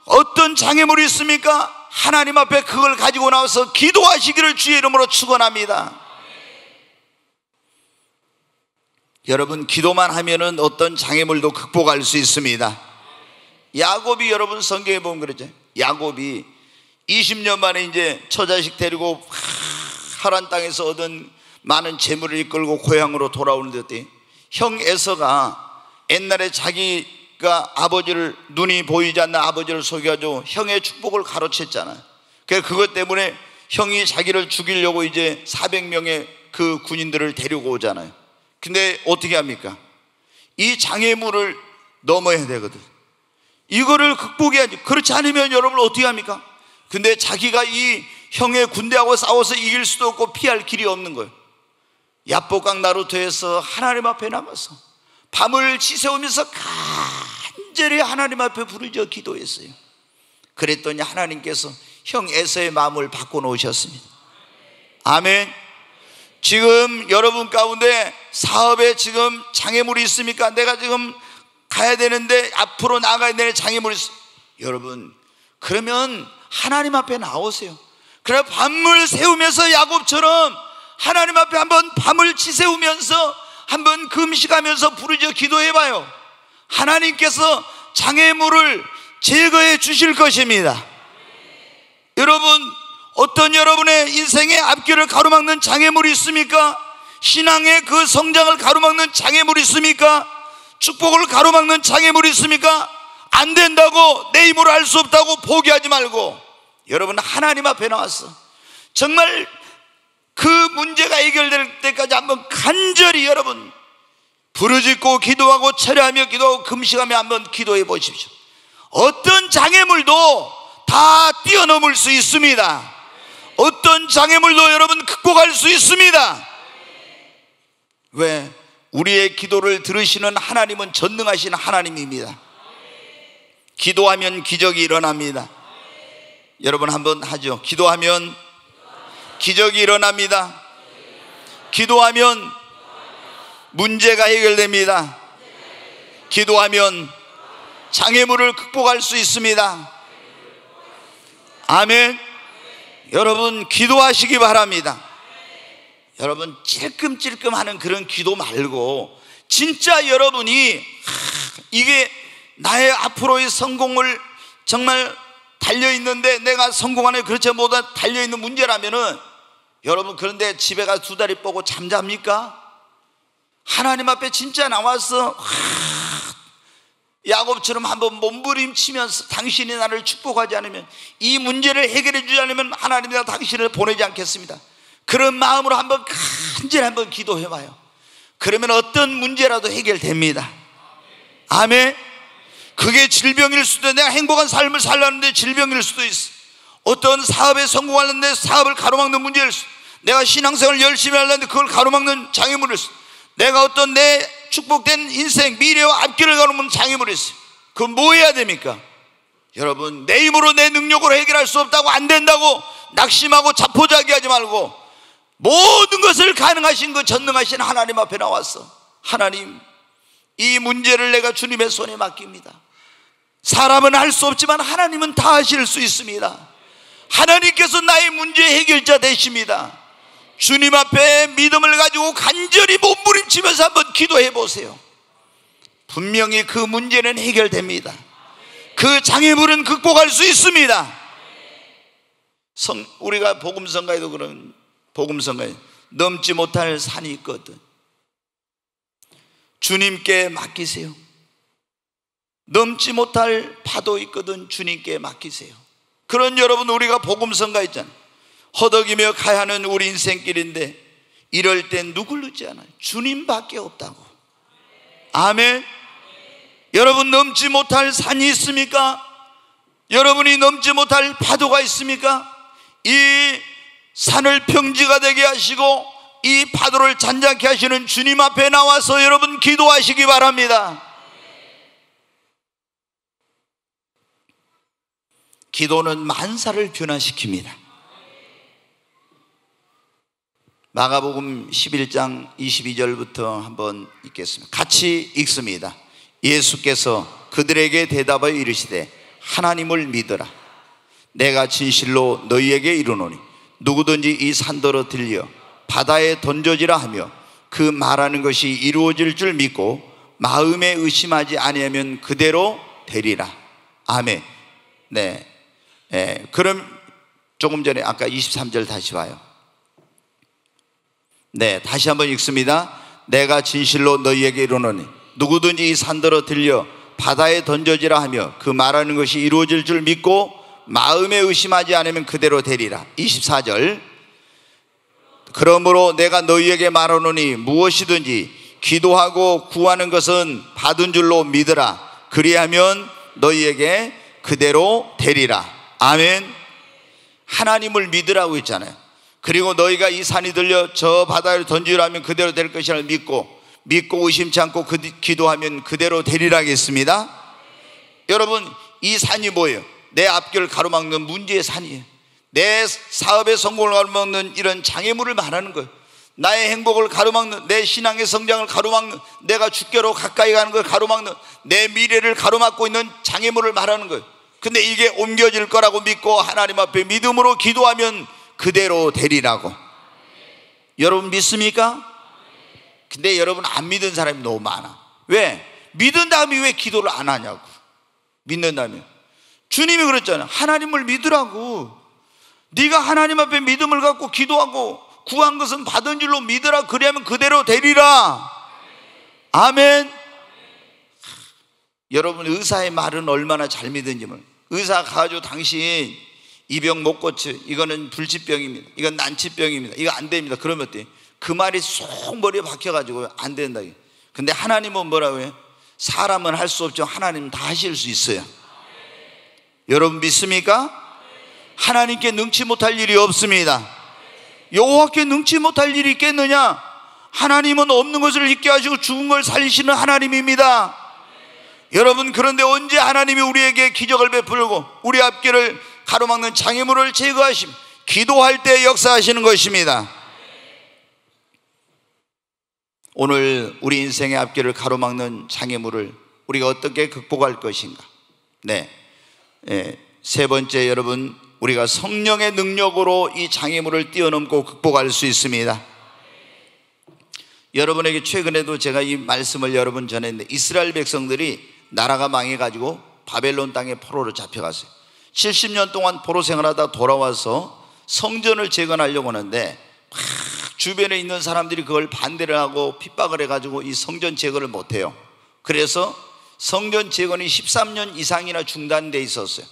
Speaker 1: 어떤 장애물이 있습니까? 하나님 앞에 그걸 가지고 나와서 기도하시기를 주의 이름으로 축원합니다. 여러분, 기도만 하면은 어떤 장애물도 극복할 수 있습니다. 야곱이, 여러분 성경에 보면 그러죠. 야곱이 20년 만에 이제 처자식 데리고 하란 땅에서 얻은 많은 재물을 이끌고 고향으로 돌아오는데 형 에서가 옛날에 자기가 아버지를, 눈이 보이지 않는 아버지를 속여가지고 형의 축복을 가로챘잖아요. 그래서 그것 때문에 형이 자기를 죽이려고 이제 400명의 그 군인들을 데리고 오잖아요. 근데 어떻게 합니까? 이 장애물을 넘어야 되거든. 이거를 극복해야지. 그렇지 않으면 여러분 어떻게 합니까? 근데 자기가 이 형의 군대하고 싸워서 이길 수도 없고 피할 길이 없는 거예요. 야복강 나루터에서 하나님 앞에 남아서 밤을 지새우면서 간절히 하나님 앞에 부르짖어 기도했어요. 그랬더니 하나님께서 형 에서의 마음을 바꿔놓으셨습니다. 아멘. 지금 여러분 가운데 사업에 지금 장애물이 있습니까? 내가 지금 가야 되는데 앞으로 나가야 되는 장애물이 있어. 여러분, 그러면 하나님 앞에 나오세요. 그래 밤을 새우면서 야곱처럼 하나님 앞에 한번 밤을 지새우면서 한번 금식하면서 부르짖어 기도해봐요. 하나님께서 장애물을 제거해 주실 것입니다. 여러분, 어떤 여러분의 인생의 앞길을 가로막는 장애물이 있습니까? 신앙의 그 성장을 가로막는 장애물이 있습니까? 축복을 가로막는 장애물이 있습니까? 안 된다고, 내 힘으로 할 수 없다고 포기하지 말고 여러분 하나님 앞에 나와서 정말 그 문제가 해결될 때까지 한번 간절히 여러분 부르짖고 기도하고 철회하며 기도하고 금식하며 한번 기도해 보십시오. 어떤 장애물도 다 뛰어넘을 수 있습니다. 어떤 장애물도 여러분 극복할 수 있습니다. 왜? 우리의 기도를 들으시는 하나님은 전능하신 하나님입니다. 기도하면 기적이 일어납니다. 여러분 한번 하죠. 기도하면 기적이 일어납니다. 기도하면 문제가 해결됩니다. 기도하면 장애물을 극복할 수 있습니다. 아멘. 여러분 기도하시기 바랍니다. 여러분 찔끔찔끔하는 그런 기도 말고 진짜 여러분이 이게 나의 앞으로의 성공을 정말 달려있는데 내가 성공하는 그렇지 못한 달려있는 문제라면은 여러분 그런데 집에 가서 두 다리 뻗고 잠잡니까? 하나님 앞에 진짜 나와서 야곱처럼 한번 몸부림치면서 당신이 나를 축복하지 않으면, 이 문제를 해결해 주지 않으면 하나님이 당신을 보내지 않겠습니다. 그런 마음으로 한번 간절히 한번 기도해봐요. 그러면 어떤 문제라도 해결됩니다. 아멘. 그게 질병일 수도 있어. 내가 행복한 삶을 살려는데 질병일 수도 있어. 어떤 사업에 성공하는데 사업을 가로막는 문제일 수도 있어. 내가 신앙생활을 열심히 하려는데 그걸 가로막는 장애물일 수도 있어. 내가 어떤 내 축복된 인생 미래와 앞길을 가로막는 장애물이 있어요. 그건 뭐 해야 됩니까? 여러분 내 힘으로 내 능력으로 해결할 수 없다고, 안 된다고 낙심하고 자포자기하지 말고 모든 것을 가능하신 그 전능하신 하나님 앞에 나와서, 하나님 이 문제를 내가 주님의 손에 맡깁니다. 사람은 할 수 없지만 하나님은 다 하실 수 있습니다. 하나님께서 나의 문제 해결자 되십니다. 주님 앞에 믿음을 가지고 간절히 몸부림치면서 한번 기도해 보세요. 분명히 그 문제는 해결됩니다. 그 장애물은 극복할 수 있습니다. 우리가 복음성가에도 그런 복음성가에 넘지 못할 산이 있거든. 주님께 맡기세요. 넘지 못할 파도 있거든. 주님께 맡기세요. 그런 여러분 우리가 복음성가 있잖아요. 허덕이며 가야 하는 우리 인생길인데 이럴 땐 누굴 의지 않아요? 주님밖에 없다고. 아멘. 여러분 넘지 못할 산이 있습니까? 여러분이 넘지 못할 파도가 있습니까? 이 산을 평지가 되게 하시고 이 파도를 잔잔케 하시는 주님 앞에 나와서 여러분 기도하시기 바랍니다. 기도는 만사를 변화시킵니다. 마가복음 11장 22절부터 한번 읽겠습니다. 같이 읽습니다. 예수께서 그들에게 대답하여 이르시되 하나님을 믿으라. 내가 진실로 너희에게 이르노니 누구든지 이 산더러 들려 바다에 던져지라 하며 그 말하는 것이 이루어질 줄 믿고 마음에 의심하지 아니하면 그대로 되리라. 아멘. 네. 그럼 조금 전에 아까 23절 다시 봐요. 네, 다시 한번 읽습니다. 내가 진실로 너희에게 이르노니 누구든지 이 산더러 들려 바다에 던져지라 하며 그 말하는 것이 이루어질 줄 믿고 마음에 의심하지 않으면 그대로 되리라. 24절 그러므로 내가 너희에게 말하노니 무엇이든지 기도하고 구하는 것은 받은 줄로 믿으라. 그리하면 너희에게 그대로 되리라. 아멘. 하나님을 믿으라고 했잖아요. 그리고 너희가 이 산이 들려 저 바다에 던지라면 그대로 될 것이라 믿고 의심치 않고 기도하면 그대로 되리라 하겠습니다. 여러분, 이 산이 뭐예요? 내 앞길을 가로막는 문제의 산이에요. 내 사업의 성공을 가로막는 이런 장애물을 말하는 거예요. 나의 행복을 가로막는, 내 신앙의 성장을 가로막는, 내가 주께로 가까이 가는 걸 가로막는, 내 미래를 가로막고 있는 장애물을 말하는 거예요. 근데 이게 옮겨질 거라고 믿고 하나님 앞에 믿음으로 기도하면 그대로 되리라고. 여러분 믿습니까? 근데 여러분 안 믿은 사람이 너무 많아. 왜? 믿은 다음에 왜 기도를 안 하냐고. 믿는다면 주님이 그랬잖아요. 하나님을 믿으라고. 네가 하나님 앞에 믿음을 갖고 기도하고 구한 것은 받은 줄로 믿으라. 그리하면 그대로 되리라. 아멘. 여러분, 의사의 말은 얼마나 잘 믿은지 몰라요. 의사가 가가지고 당신 이 병 못 고쳐, 이거는 불치병입니다, 이건 난치병입니다, 이거 안 됩니다, 그러면 어때요? 그 말이 쏙 머리에 박혀가지고 안 된다. 근데 하나님은 뭐라고 해요? 사람은 할 수 없죠. 하나님은 다 하실 수 있어요. 여러분 믿습니까? 하나님께 능치 못할 일이 없습니다. 여호와께 능치 못할 일이 있겠느냐? 하나님은 없는 것을 있게 하시고 죽은 걸 살리시는 하나님입니다. 여러분, 그런데 언제 하나님이 우리에게 기적을 베풀고 우리 앞길을 가로막는 장애물을 제거하시며 기도할 때 역사하시는 것입니다. 오늘 우리 인생의 앞길을 가로막는 장애물을 우리가 어떻게 극복할 것인가? 세 번째, 여러분, 우리가 성령의 능력으로 이 장애물을 뛰어넘고 극복할 수 있습니다. 여러분에게 최근에도 제가 이 말씀을 여러 번 전했는데, 이스라엘 백성들이 나라가 망해가지고 바벨론 땅에 포로로 잡혀갔어요. 70년 동안 포로 생활하다 돌아와서 성전을 재건하려고 하는데 막 주변에 있는 사람들이 그걸 반대를 하고 핍박을 해가지고 이 성전 재건을 못해요. 그래서 성전 재건이 13년 이상이나 중단돼 있었어요.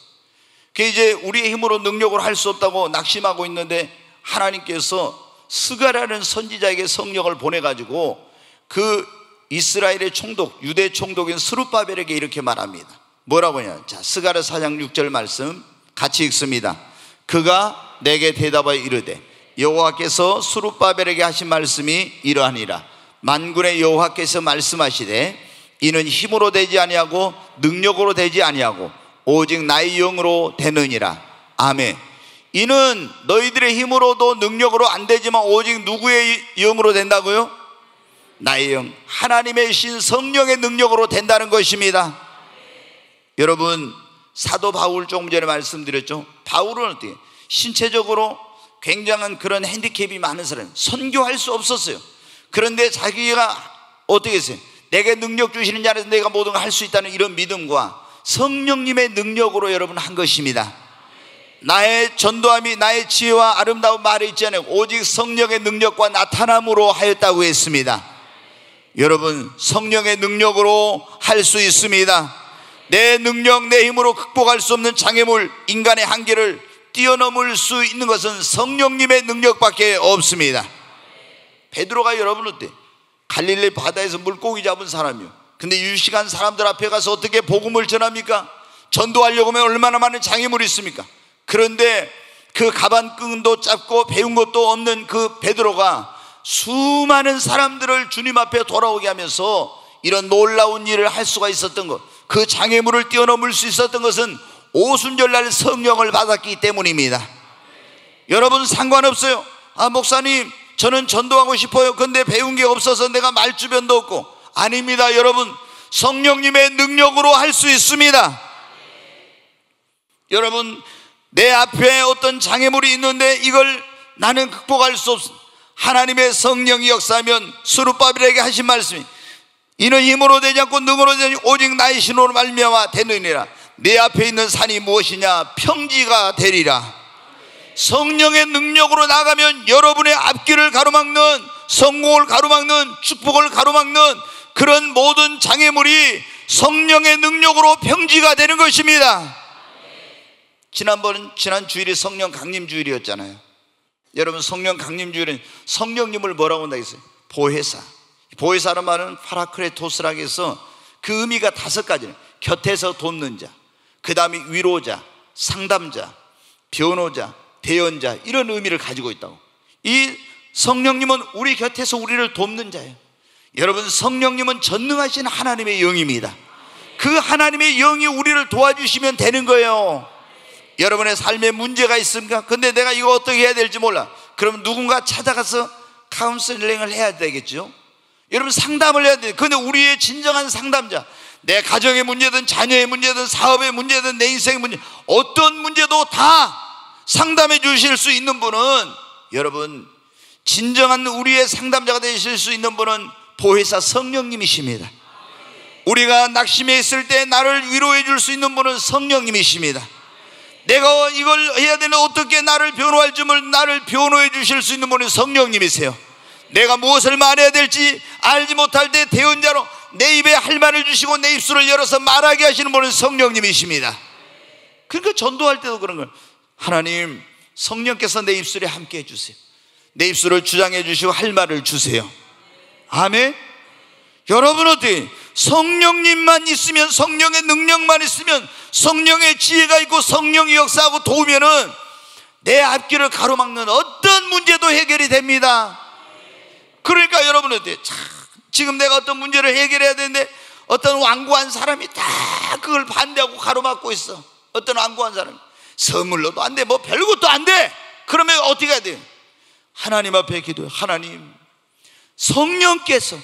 Speaker 1: 그게 이제 우리의 힘으로 능력으로 할 수 없다고 낙심하고 있는데, 하나님께서 스가랴라는 선지자에게 성령을 보내가지고 그 이스라엘의 총독, 유대 총독인 스룹바벨에게 이렇게 말합니다. 뭐라고 하냐? 자, 스가랴 4장 6절 말씀 같이 읽습니다. 그가 내게 대답하여 이르되 여호와께서 스룹바벨에게 하신 말씀이 이러하니라. 만군의 여호와께서 말씀하시되 이는 힘으로 되지 아니하고 능력으로 되지 아니하고 오직 나의 영으로 되느니라. 아멘. 이는 너희들의 힘으로도 능력으로 안 되지만 오직 누구의 영으로 된다고요? 나의 영, 하나님의 신 성령의 능력으로 된다는 것입니다. 여러분, 사도 바울 조금 전에 말씀드렸죠. 바울은 어떻게 신체적으로 굉장한 그런 핸디캡이 많은 사람, 선교할 수 없었어요. 그런데 자기가 어떻게 했어요? 내게 능력 주시는 자라서 내가 모든 걸 할 수 있다는 이런 믿음과 성령님의 능력으로 여러분 한 것입니다. 나의 전도함이 나의 지혜와 아름다운 말에 있지 않아요. 오직 성령의 능력과 나타남으로 하였다고 했습니다. 여러분, 성령의 능력으로 할 수 있습니다. 내 능력, 내 힘으로 극복할 수 없는 장애물, 인간의 한계를 뛰어넘을 수 있는 것은 성령님의 능력밖에 없습니다. 베드로가 여러분 어때? 갈릴리 바다에서 물고기 잡은 사람이요. 근데 유식한 사람들 앞에 가서 어떻게 복음을 전합니까? 전도하려고 하면 얼마나 많은 장애물이 있습니까? 그런데 그 가방끈도 짧고 배운 것도 없는 그 베드로가 수많은 사람들을 주님 앞에 돌아오게 하면서 이런 놀라운 일을 할 수가 있었던 것, 그 장애물을 뛰어넘을 수 있었던 것은 오순절날 성령을 받았기 때문입니다. 여러분, 상관없어요. 아, 목사님, 저는 전도하고 싶어요. 근데 배운 게 없어서 내가 말주변도 없고. 아닙니다. 여러분, 성령님의 능력으로 할 수 있습니다. 여러분, 내 앞에 어떤 장애물이 있는데 이걸 나는 극복할 수 없습니다. 하나님의 성령이 역사하면 스룹바벨에게 하신 말씀이 이는 힘으로 되지 않고 능으로 되지 오직 나의 신으로 말미암아 되느니라. 내 앞에 있는 산이 무엇이냐? 평지가 되리라. 성령의 능력으로 나가면 여러분의 앞길을 가로막는, 성공을 가로막는, 축복을 가로막는 그런 모든 장애물이 성령의 능력으로 평지가 되는 것입니다. 지난 주일이 성령 강림 주일이었잖아요. 여러분, 성령 강림 주일은 성령님을 뭐라고 한다 했어요? 보혜사. 보혜사라는 말은 파라크레토스라고 해서 그 의미가 5가지예요. 곁에서 돕는 자, 그 다음에 위로자, 상담자, 변호자, 대언자, 이런 의미를 가지고 있다고. 이 성령님은 우리 곁에서 우리를 돕는 자예요. 여러분, 성령님은 전능하신 하나님의 영입니다. 그 하나님의 영이 우리를 도와주시면 되는 거예요. 여러분의 삶에 문제가 있습니까? 근데 내가 이거 어떻게 해야 될지 몰라. 그럼 누군가 찾아가서 카운슬링을 해야 되겠죠. 여러분, 상담을 해야 돼요. 근데 우리의 진정한 상담자, 내 가정의 문제든 자녀의 문제든 사업의 문제든 내 인생의 문제, 어떤 문제도 다 상담해 주실 수 있는 분은, 여러분, 진정한 우리의 상담자가 되실 수 있는 분은 보혜사 성령님이십니다. 우리가 낙심해 있을 때 나를 위로해 줄 수 있는 분은 성령님이십니다. 내가 이걸 해야 되는, 어떻게 나를 변호할 점을 나를 변호해 주실 수 있는 분은 성령님이세요. 내가 무엇을 말해야 될지 알지 못할 때 대언자로 내 입에 할 말을 주시고 내 입술을 열어서 말하게 하시는 분은 성령님이십니다. 그러니까 전도할 때도 그런 거예요. 하나님, 성령께서 내 입술에 함께 해주세요. 내 입술을 주장해 주시고 할 말을 주세요. 아멘. 여러분, 어때요? 성령님만 있으면, 성령의 능력만 있으면, 성령의 지혜가 있고 성령이 역사하고 도우면은 내 앞길을 가로막는 어떤 문제도 해결이 됩니다. 그러니까 여러분, 어때요? 지금 내가 어떤 문제를 해결해야 되는데 어떤 완고한 사람이 다 그걸 반대하고 가로막고 있어. 어떤 완고한 사람이 선물로도 안 돼, 뭐 별것도 안 돼. 그러면 어떻게 해야 돼요? 하나님 앞에 기도해. 하나님, 성령께서,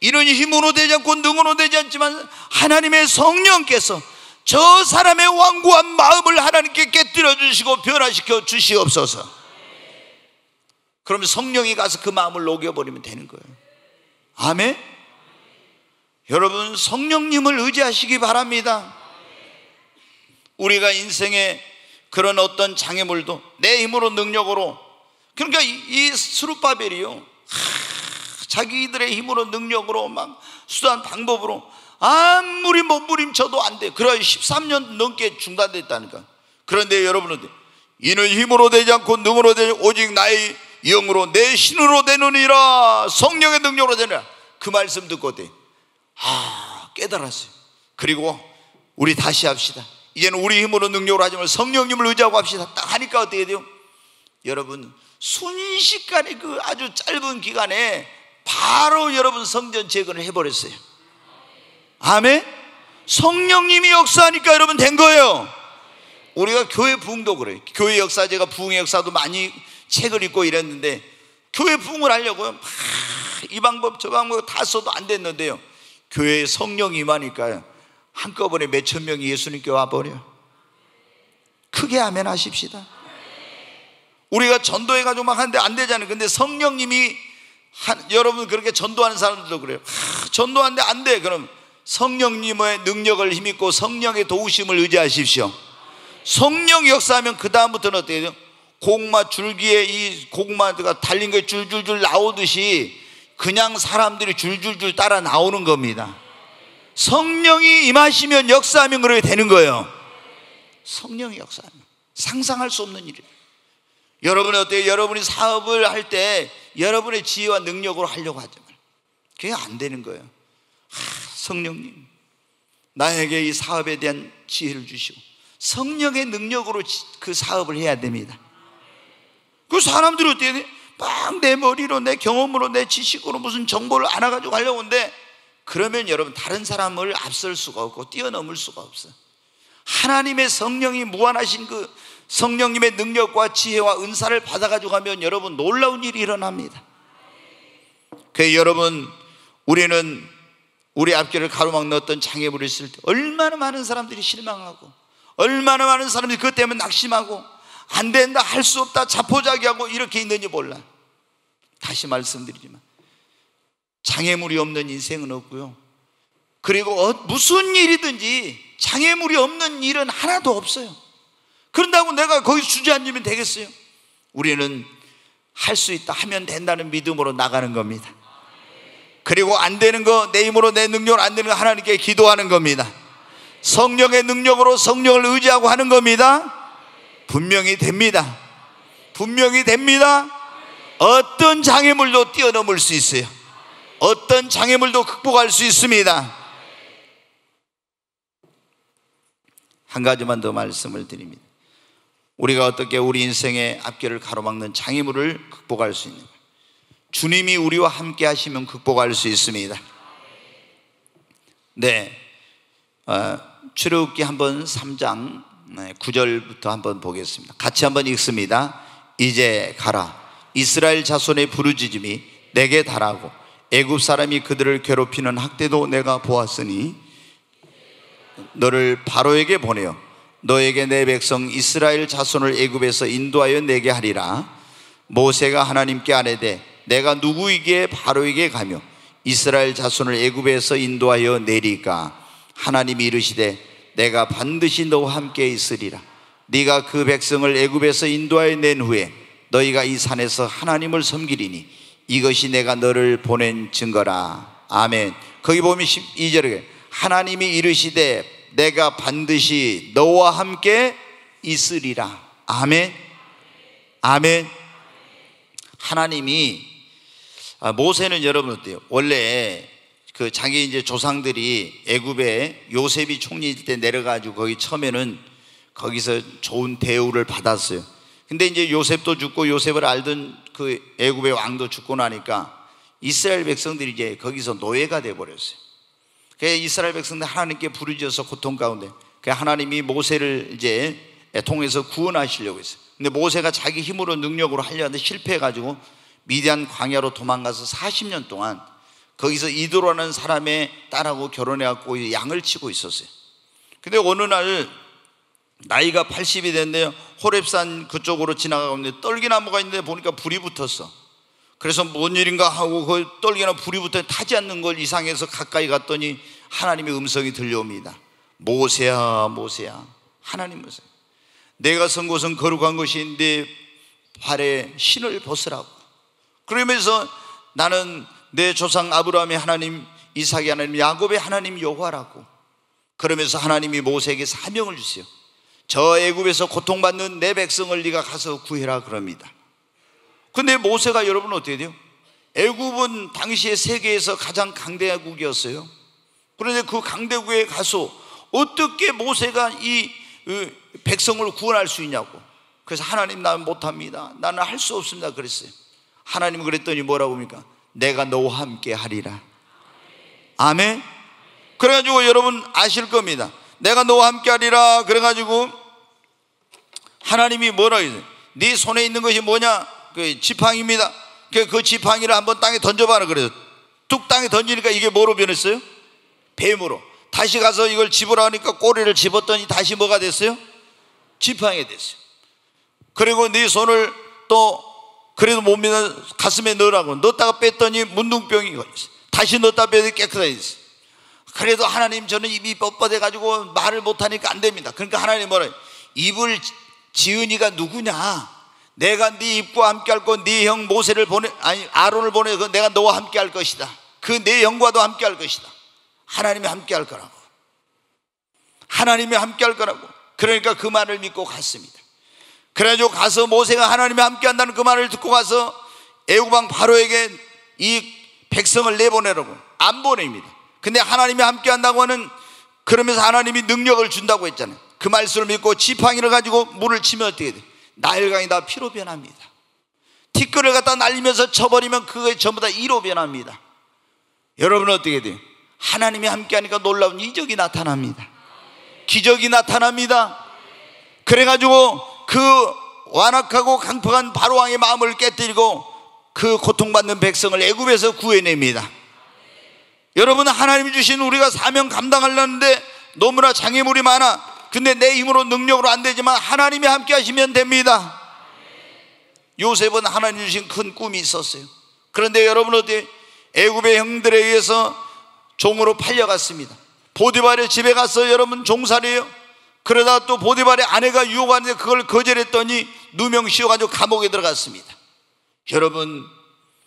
Speaker 1: 이런 힘으로 되지 않고 능으로 되지 않지만 하나님의 성령께서 저 사람의 완고한 마음을 하나님께 깨뜨려 주시고 변화시켜 주시옵소서. 그러면 성령이 가서 그 마음을 녹여버리면 되는 거예요. 아멘. 여러분, 성령님을 의지하시기 바랍니다. 우리가 인생에 그런 어떤 장애물도 내 힘으로, 능력으로, 그러니까 이 스룹바벨이요, 자기들의 힘으로, 능력으로, 막 수단 방법으로 아무리 몸부림쳐도 안 돼. 그래야 13년 넘게 중단됐다니까. 그런데 여러분은 이는 힘으로 되지 않고 능으로 되지 오직 나의 영으로 내 신으로 되느니라. 성령의 능력으로 되느니라. 그 말씀 듣고 깨달았어요. 그리고 우리 다시 합시다. 이제는 우리 힘으로 능력으로 하지 말고 성령님을 의지하고 합시다. 딱 하니까 어떻게 돼요? 여러분, 순식간에 그 아주 짧은 기간에 바로 여러분 성전 재건을 해버렸어요. 아멘. 성령님이 역사하니까 여러분 된 거예요. 우리가 교회 부흥도 그래요. 교회 역사, 제가 부흥의 역사도 많이 책을 읽고 이랬는데, 교회 부흥을 하려고요, 이 방법 저 방법 다 써도 안 됐는데요, 교회에 성령이 임하니까요 한꺼번에 몇천 명이 예수님께 와버려. 크게 아멘 하십시다. 우리가 전도해가지고 막 하는데 안 되잖아요. 근데 성령님이 여러분, 그렇게 전도하는 사람들도 그래요. 전도하는데 안 돼. 그럼 성령님의 능력을 힘입고 성령의 도우심을 의지하십시오. 성령 역사하면 그 다음부터는 어떻게 돼요? 고구마 줄기에 이 고구마가 달린 게 줄줄줄 나오듯이 그냥 사람들이 줄줄줄 따라 나오는 겁니다. 성령이 임하시면, 역사하면 그렇게 되는 거예요. 성령이 역사하면 상상할 수 없는 일이에요. 여러분은 어때요? 여러분이 사업을 할 때 여러분의 지혜와 능력으로 하려고 하지만 그게 안 되는 거예요. 성령님, 나에게 이 사업에 대한 지혜를 주시고 성령의 능력으로 그 사업을 해야 됩니다. 그 사람들이 어떻게 돼? 막 내 머리로, 내 경험으로, 내 지식으로 무슨 정보를 알아가지고 하려고 하는데, 그러면 여러분 다른 사람을 앞설 수가 없고 뛰어넘을 수가 없어요. 하나님의 성령이 무한하신 그 성령님의 능력과 지혜와 은사를 받아가지고 하면 여러분 놀라운 일이 일어납니다. 그래서 여러분, 우리는 우리 앞길을 가로막는 어떤 장애물이 있을 때 얼마나 많은 사람들이 실망하고, 얼마나 많은 사람들이 그것 때문에 낙심하고 안 된다, 할 수 없다, 자포자기하고 이렇게 있는지 몰라. 다시 말씀드리지만 장애물이 없는 인생은 없고요, 그리고 무슨 일이든지 장애물이 없는 일은 하나도 없어요. 그런다고 내가 거기 주저앉으면 되겠어요? 우리는 할 수 있다, 하면 된다는 믿음으로 나가는 겁니다. 그리고 안 되는 거, 내 힘으로 내 능력으로 안 되는 거 하나님께 기도하는 겁니다. 성령의 능력으로 성령을 의지하고 하는 겁니다. 분명히 됩니다. 분명히 됩니다. 어떤 장애물도 뛰어넘을 수 있어요. 어떤 장애물도 극복할 수 있습니다. 한 가지만 더 말씀을 드립니다. 우리가 어떻게 우리 인생의 앞길을 가로막는 장애물을 극복할 수 있는가? 주님이 우리와 함께 하시면 극복할 수 있습니다. 네, 출애굽기 한번 3장 9절부터 한번 보겠습니다. 같이 한번 읽습니다. 이제 가라. 이스라엘 자손의 부르짖음이 내게 달하고 애굽 사람이 그들을 괴롭히는 학대도 내가 보았으니 너를 바로에게 보내어 너에게 내 백성 이스라엘 자손을 애굽에서 인도하여 내게 하리라. 모세가 하나님께 아뢰되 내가 누구에게 바로에게 가며 이스라엘 자손을 애굽에서 인도하여 내리까? 하나님이 이르시되 내가 반드시 너와 함께 있으리라. 네가 그 백성을 애굽에서 인도하여 낸 후에 너희가 이 산에서 하나님을 섬기리니 이것이 내가 너를 보낸 증거라. 아멘. 거기 보면 12절에 하나님이 이르시되 내가 반드시 너와 함께 있으리라. 아멘. 아멘. 하나님이 모세는 여러분 어때요? 원래 그 자기 이제 조상들이 애굽에 요셉이 총리일 때 내려가지고 거기 처음에는 거기서 좋은 대우를 받았어요. 근데 이제 요셉도 죽고 요셉을 알던 그 애굽의 왕도 죽고 나니까 이스라엘 백성들이 이제 거기서 노예가 돼 버렸어요. 그래서 이스라엘 백성들 하나님께 부르짖어서 고통 가운데 하나님이 모세를 이제 통해서 구원하시려고 했어요. 근데 모세가 자기 힘으로 능력으로 하려 하는데 실패해가지고 미디안 광야로 도망가서 40년 동안 거기서 이도라는 사람의 딸하고 결혼해갖고 양을 치고 있었어요. 근데 어느 날 나이가 80이 됐는데요, 호렙산 그쪽으로 지나가고 있는데 떨기나무가 있는데 보니까 불이 붙었어. 그래서 뭔 일인가 하고 그 떨기나 불이 붙어 타지 않는 걸 이상해서 가까이 갔더니 하나님의 음성이 들려옵니다. 모세야 모세야. 하나님 모세, 내가 선 곳은 거룩한 것이 내 발에 신을 벗으라고. 그러면서 나는 내 조상 아브라함의 하나님, 이삭의 하나님, 야곱의 하나님 여호와라고. 그러면서 하나님이 모세에게 사명을 주세요. 저 애굽에서 고통받는 내 백성을 네가 가서 구해라 그럽니다. 근데 모세가 여러분 어떻게 돼요? 애굽은 당시에 세계에서 가장 강대국이었어요. 그런데 그 강대국에 가서 어떻게 모세가 이 백성을 구원할 수 있냐고. 그래서 하나님 나는 못합니다, 나는 할 수 없습니다 그랬어요. 하나님은 그랬더니 뭐라고 합니까? 내가 너와 함께 하리라. 아멘. 그래가지고 여러분 아실 겁니다. 내가 너와 함께 하리라. 그래가지고 하나님이 뭐라고 해요? 네 손에 있는 것이 뭐냐? 그 지팡이입니다. 그 지팡이를 한번 땅에 던져봐라 그래서 뚝 땅에 던지니까 이게 뭐로 변했어요? 뱀으로. 다시 가서 이걸 집으라 하니까 꼬리를 집었더니 다시 뭐가 됐어요? 지팡이가 됐어요. 그리고 네 손을 또 그래도 못 믿어 가슴에 넣으라고 넣었다가 뺐더니 문둥병이 걸렸어요. 다시 넣었다 뺐더니 깨끗하게 됐어요. 그래도 하나님 저는 입이 뻣뻣해 가지고 말을 못하니까 안 됩니다. 그러니까 하나님 뭐라 해요? 입을 지은 이가 누구냐? 내가 네 입과 함께 할 거, 네 형 모세를 보내, 아니 아론을 보내서 내가 너와 함께 할 것이다. 그 내 형과도 함께 할 것이다. 하나님이 함께 할 거라고. 하나님이 함께 할 거라고. 그러니까 그 말을 믿고 갔습니다. 그래가지고 가서 모세가 하나님이 함께 한다는 그 말을 듣고 가서 애굽왕 바로에게 이 백성을 내보내라고. 안 보냅니다. 근데 하나님이 함께 한다고 하는, 그러면서 하나님이 능력을 준다고 했잖아요. 그 말씀을 믿고 지팡이를 가지고 물을 치면 어떻게 돼? 나일강이 다 피로 변합니다. 티끌을 갖다 날리면서 쳐버리면 그게 전부 다 이로 변합니다. 여러분은 어떻게 돼요? 하나님이 함께 하니까 놀라운 이적이 나타납니다. 기적이 나타납니다. 그래가지고 그 완악하고 강팍한 바로왕의 마음을 깨뜨리고 그 고통받는 백성을 애굽에서 구해냅니다. 여러분, 하나님이 주신 우리가 사명 감당하려는데 너무나 장애물이 많아. 근데 내 힘으로 능력으로 안 되지만 하나님이 함께 하시면 됩니다. 요셉은 하나님 주신 큰 꿈이 있었어요. 그런데 여러분 어때요? 애굽의 형들에 의해서 종으로 팔려갔습니다. 보디발의 집에 가서 여러분 종살이에요. 그러다가 또 보디발의 아내가 유혹하는데 그걸 거절했더니 누명 씌워가지고 감옥에 들어갔습니다. 여러분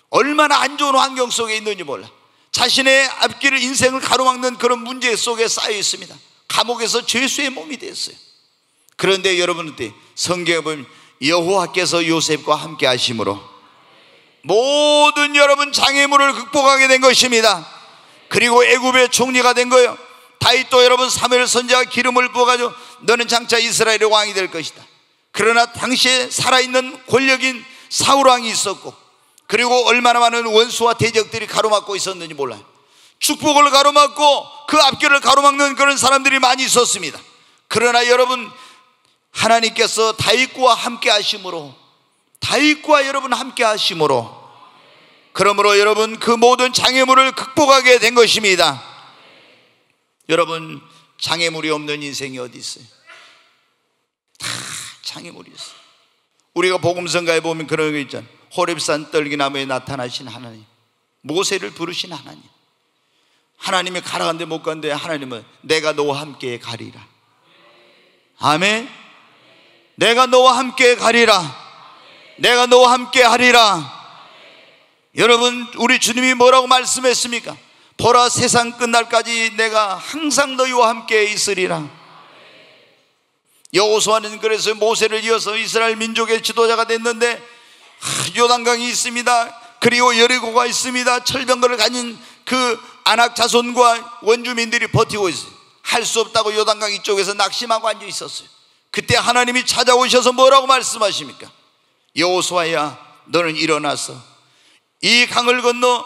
Speaker 1: 얼마나 안 좋은 환경 속에 있는지 몰라. 자신의 앞길을, 인생을 가로막는 그런 문제 속에 쌓여 있습니다. 감옥에서 죄수의 몸이 됐어요. 그런데 여러분 어때? 성경에 보면 여호와께서 요셉과 함께 하심으로 모든 여러분 장애물을 극복하게 된 것입니다. 그리고 애굽의 총리가 된 거예요. 다윗도 여러분 사무엘 선지자가 기름을 부어가지고 너는 장차 이스라엘의 왕이 될 것이다. 그러나 당시에 살아있는 권력인 사울 왕이 있었고, 그리고 얼마나 많은 원수와 대적들이 가로막고 있었는지 몰라요. 축복을 가로막고 그 앞길을 가로막는 그런 사람들이 많이 있었습니다. 그러나 여러분, 하나님께서 다윗과 함께 하심으로, 다윗과 여러분 함께 하심으로, 그러므로 여러분 그 모든 장애물을 극복하게 된 것입니다. 여러분, 장애물이 없는 인생이 어디 있어요? 다 장애물이 있어요. 우리가 복음성가에 보면 그런 거 있잖아요. 호렙산 떨기나무에 나타나신 하나님, 모세를 부르신 하나님, 하나님이 가라간데 못 간데 하나님은 내가 너와 함께 가리라. 아멘. 내가 너와 함께 가리라. 내가 너와 함께 하리라. 여러분, 우리 주님이 뭐라고 말씀했습니까? 보라, 세상 끝날까지 내가 항상 너희와 함께 있으리라. 여호수아는 그래서 모세를 이어서 이스라엘 민족의 지도자가 됐는데, 요단강이 있습니다. 그리고 여리고가 있습니다. 철병거를 가진 그 아낙 자손과 원주민들이 버티고 있어요. 할 수 없다고 요단강 이쪽에서 낙심하고 앉아 있었어요. 그때 하나님이 찾아오셔서 뭐라고 말씀하십니까? 여호수아야, 너는 일어나서 이 강을 건너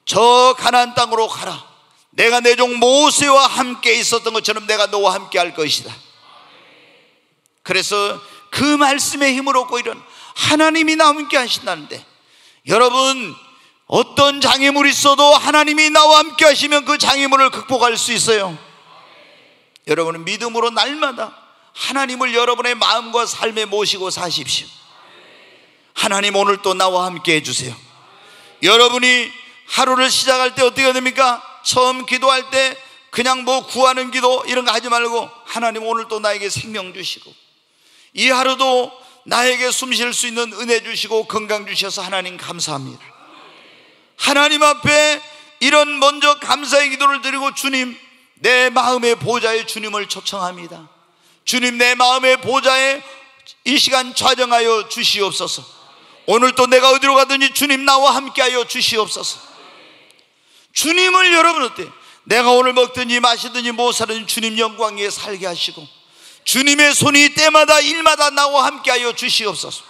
Speaker 1: 저 가나안 땅으로 가라. 내가 내 종 모세와 함께 있었던 것처럼 내가 너와 함께 할 것이다. 그래서 그 말씀의 힘을 얻고 일어나 하나님이 나와 함께 하신다는데, 여러분, 어떤 장애물이 있어도 하나님이 나와 함께 하시면 그 장애물을 극복할 수 있어요. 여러분은 믿음으로 날마다 하나님을 여러분의 마음과 삶에 모시고 사십시오. 하나님, 오늘 또 나와 함께 해주세요. 여러분이 하루를 시작할 때 어떻게 됩니까? 처음 기도할 때 그냥 뭐 구하는 기도 이런 거 하지 말고, 하나님 오늘 또 나에게 생명 주시고 이 하루도 나에게 숨 쉴 수 있는 은혜 주시고 건강 주셔서 하나님 감사합니다. 하나님 앞에 이런 먼저 감사의 기도를 드리고, 주님, 내 마음의 보좌에 주님을 초청합니다. 주님, 내 마음의 보좌에 이 시간 좌정하여 주시옵소서. 오늘 또 내가 어디로 가든지 주님 나와 함께하여 주시옵소서. 주님을 여러분 어때? 내가 오늘 먹든지 마시든지 못 살든지 주님 영광 위에 살게 하시고, 주님의 손이 때마다 일마다 나와 함께하여 주시옵소서.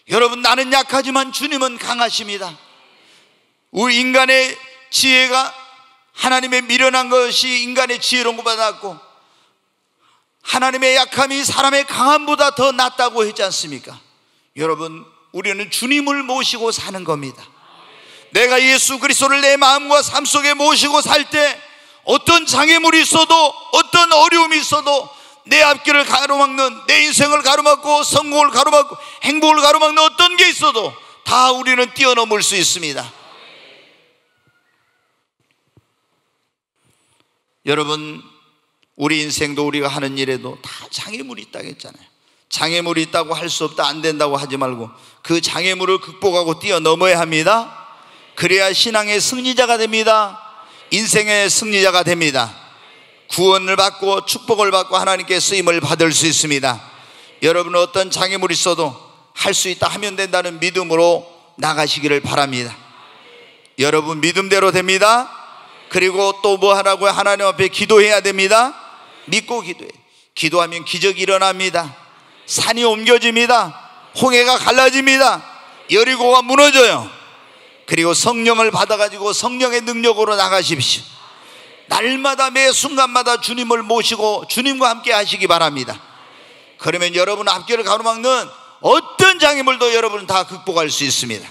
Speaker 1: 여러분, 나는 약하지만 주님은 강하십니다. 우리 인간의 지혜가 하나님의 미련한 것이 인간의 지혜로운 것보다 낫고, 하나님의 약함이 사람의 강함보다 더 낫다고 했지 않습니까? 여러분, 우리는 주님을 모시고 사는 겁니다. 내가 예수 그리스도를 내 마음과 삶 속에 모시고 살 때 어떤 장애물이 있어도, 어떤 어려움이 있어도 내 앞길을 가로막는, 내 인생을 가로막고 성공을 가로막고 행복을 가로막는 어떤 게 있어도 다 우리는 뛰어넘을 수 있습니다. 여러분, 우리 인생도 우리가 하는 일에도 다 장애물이 있다고 했잖아요. 장애물이 있다고 할 수 없다, 안 된다고 하지 말고 그 장애물을 극복하고 뛰어넘어야 합니다. 그래야 신앙의 승리자가 됩니다. 인생의 승리자가 됩니다. 구원을 받고 축복을 받고 하나님께 쓰임을 받을 수 있습니다. 여러분, 어떤 장애물이 있어도 할 수 있다, 하면 된다는 믿음으로 나가시기를 바랍니다. 여러분, 믿음대로 됩니다. 그리고 또 뭐 하라고요? 하나님 앞에 기도해야 됩니다. 믿고 기도해. 기도하면 기적이 일어납니다. 산이 옮겨집니다. 홍해가 갈라집니다. 여리고가 무너져요. 그리고 성령을 받아가지고 성령의 능력으로 나가십시오. 날마다 매 순간마다 주님을 모시고 주님과 함께 하시기 바랍니다. 그러면 여러분 앞길을 가로막는 어떤 장애물도 여러분은 다 극복할 수 있습니다.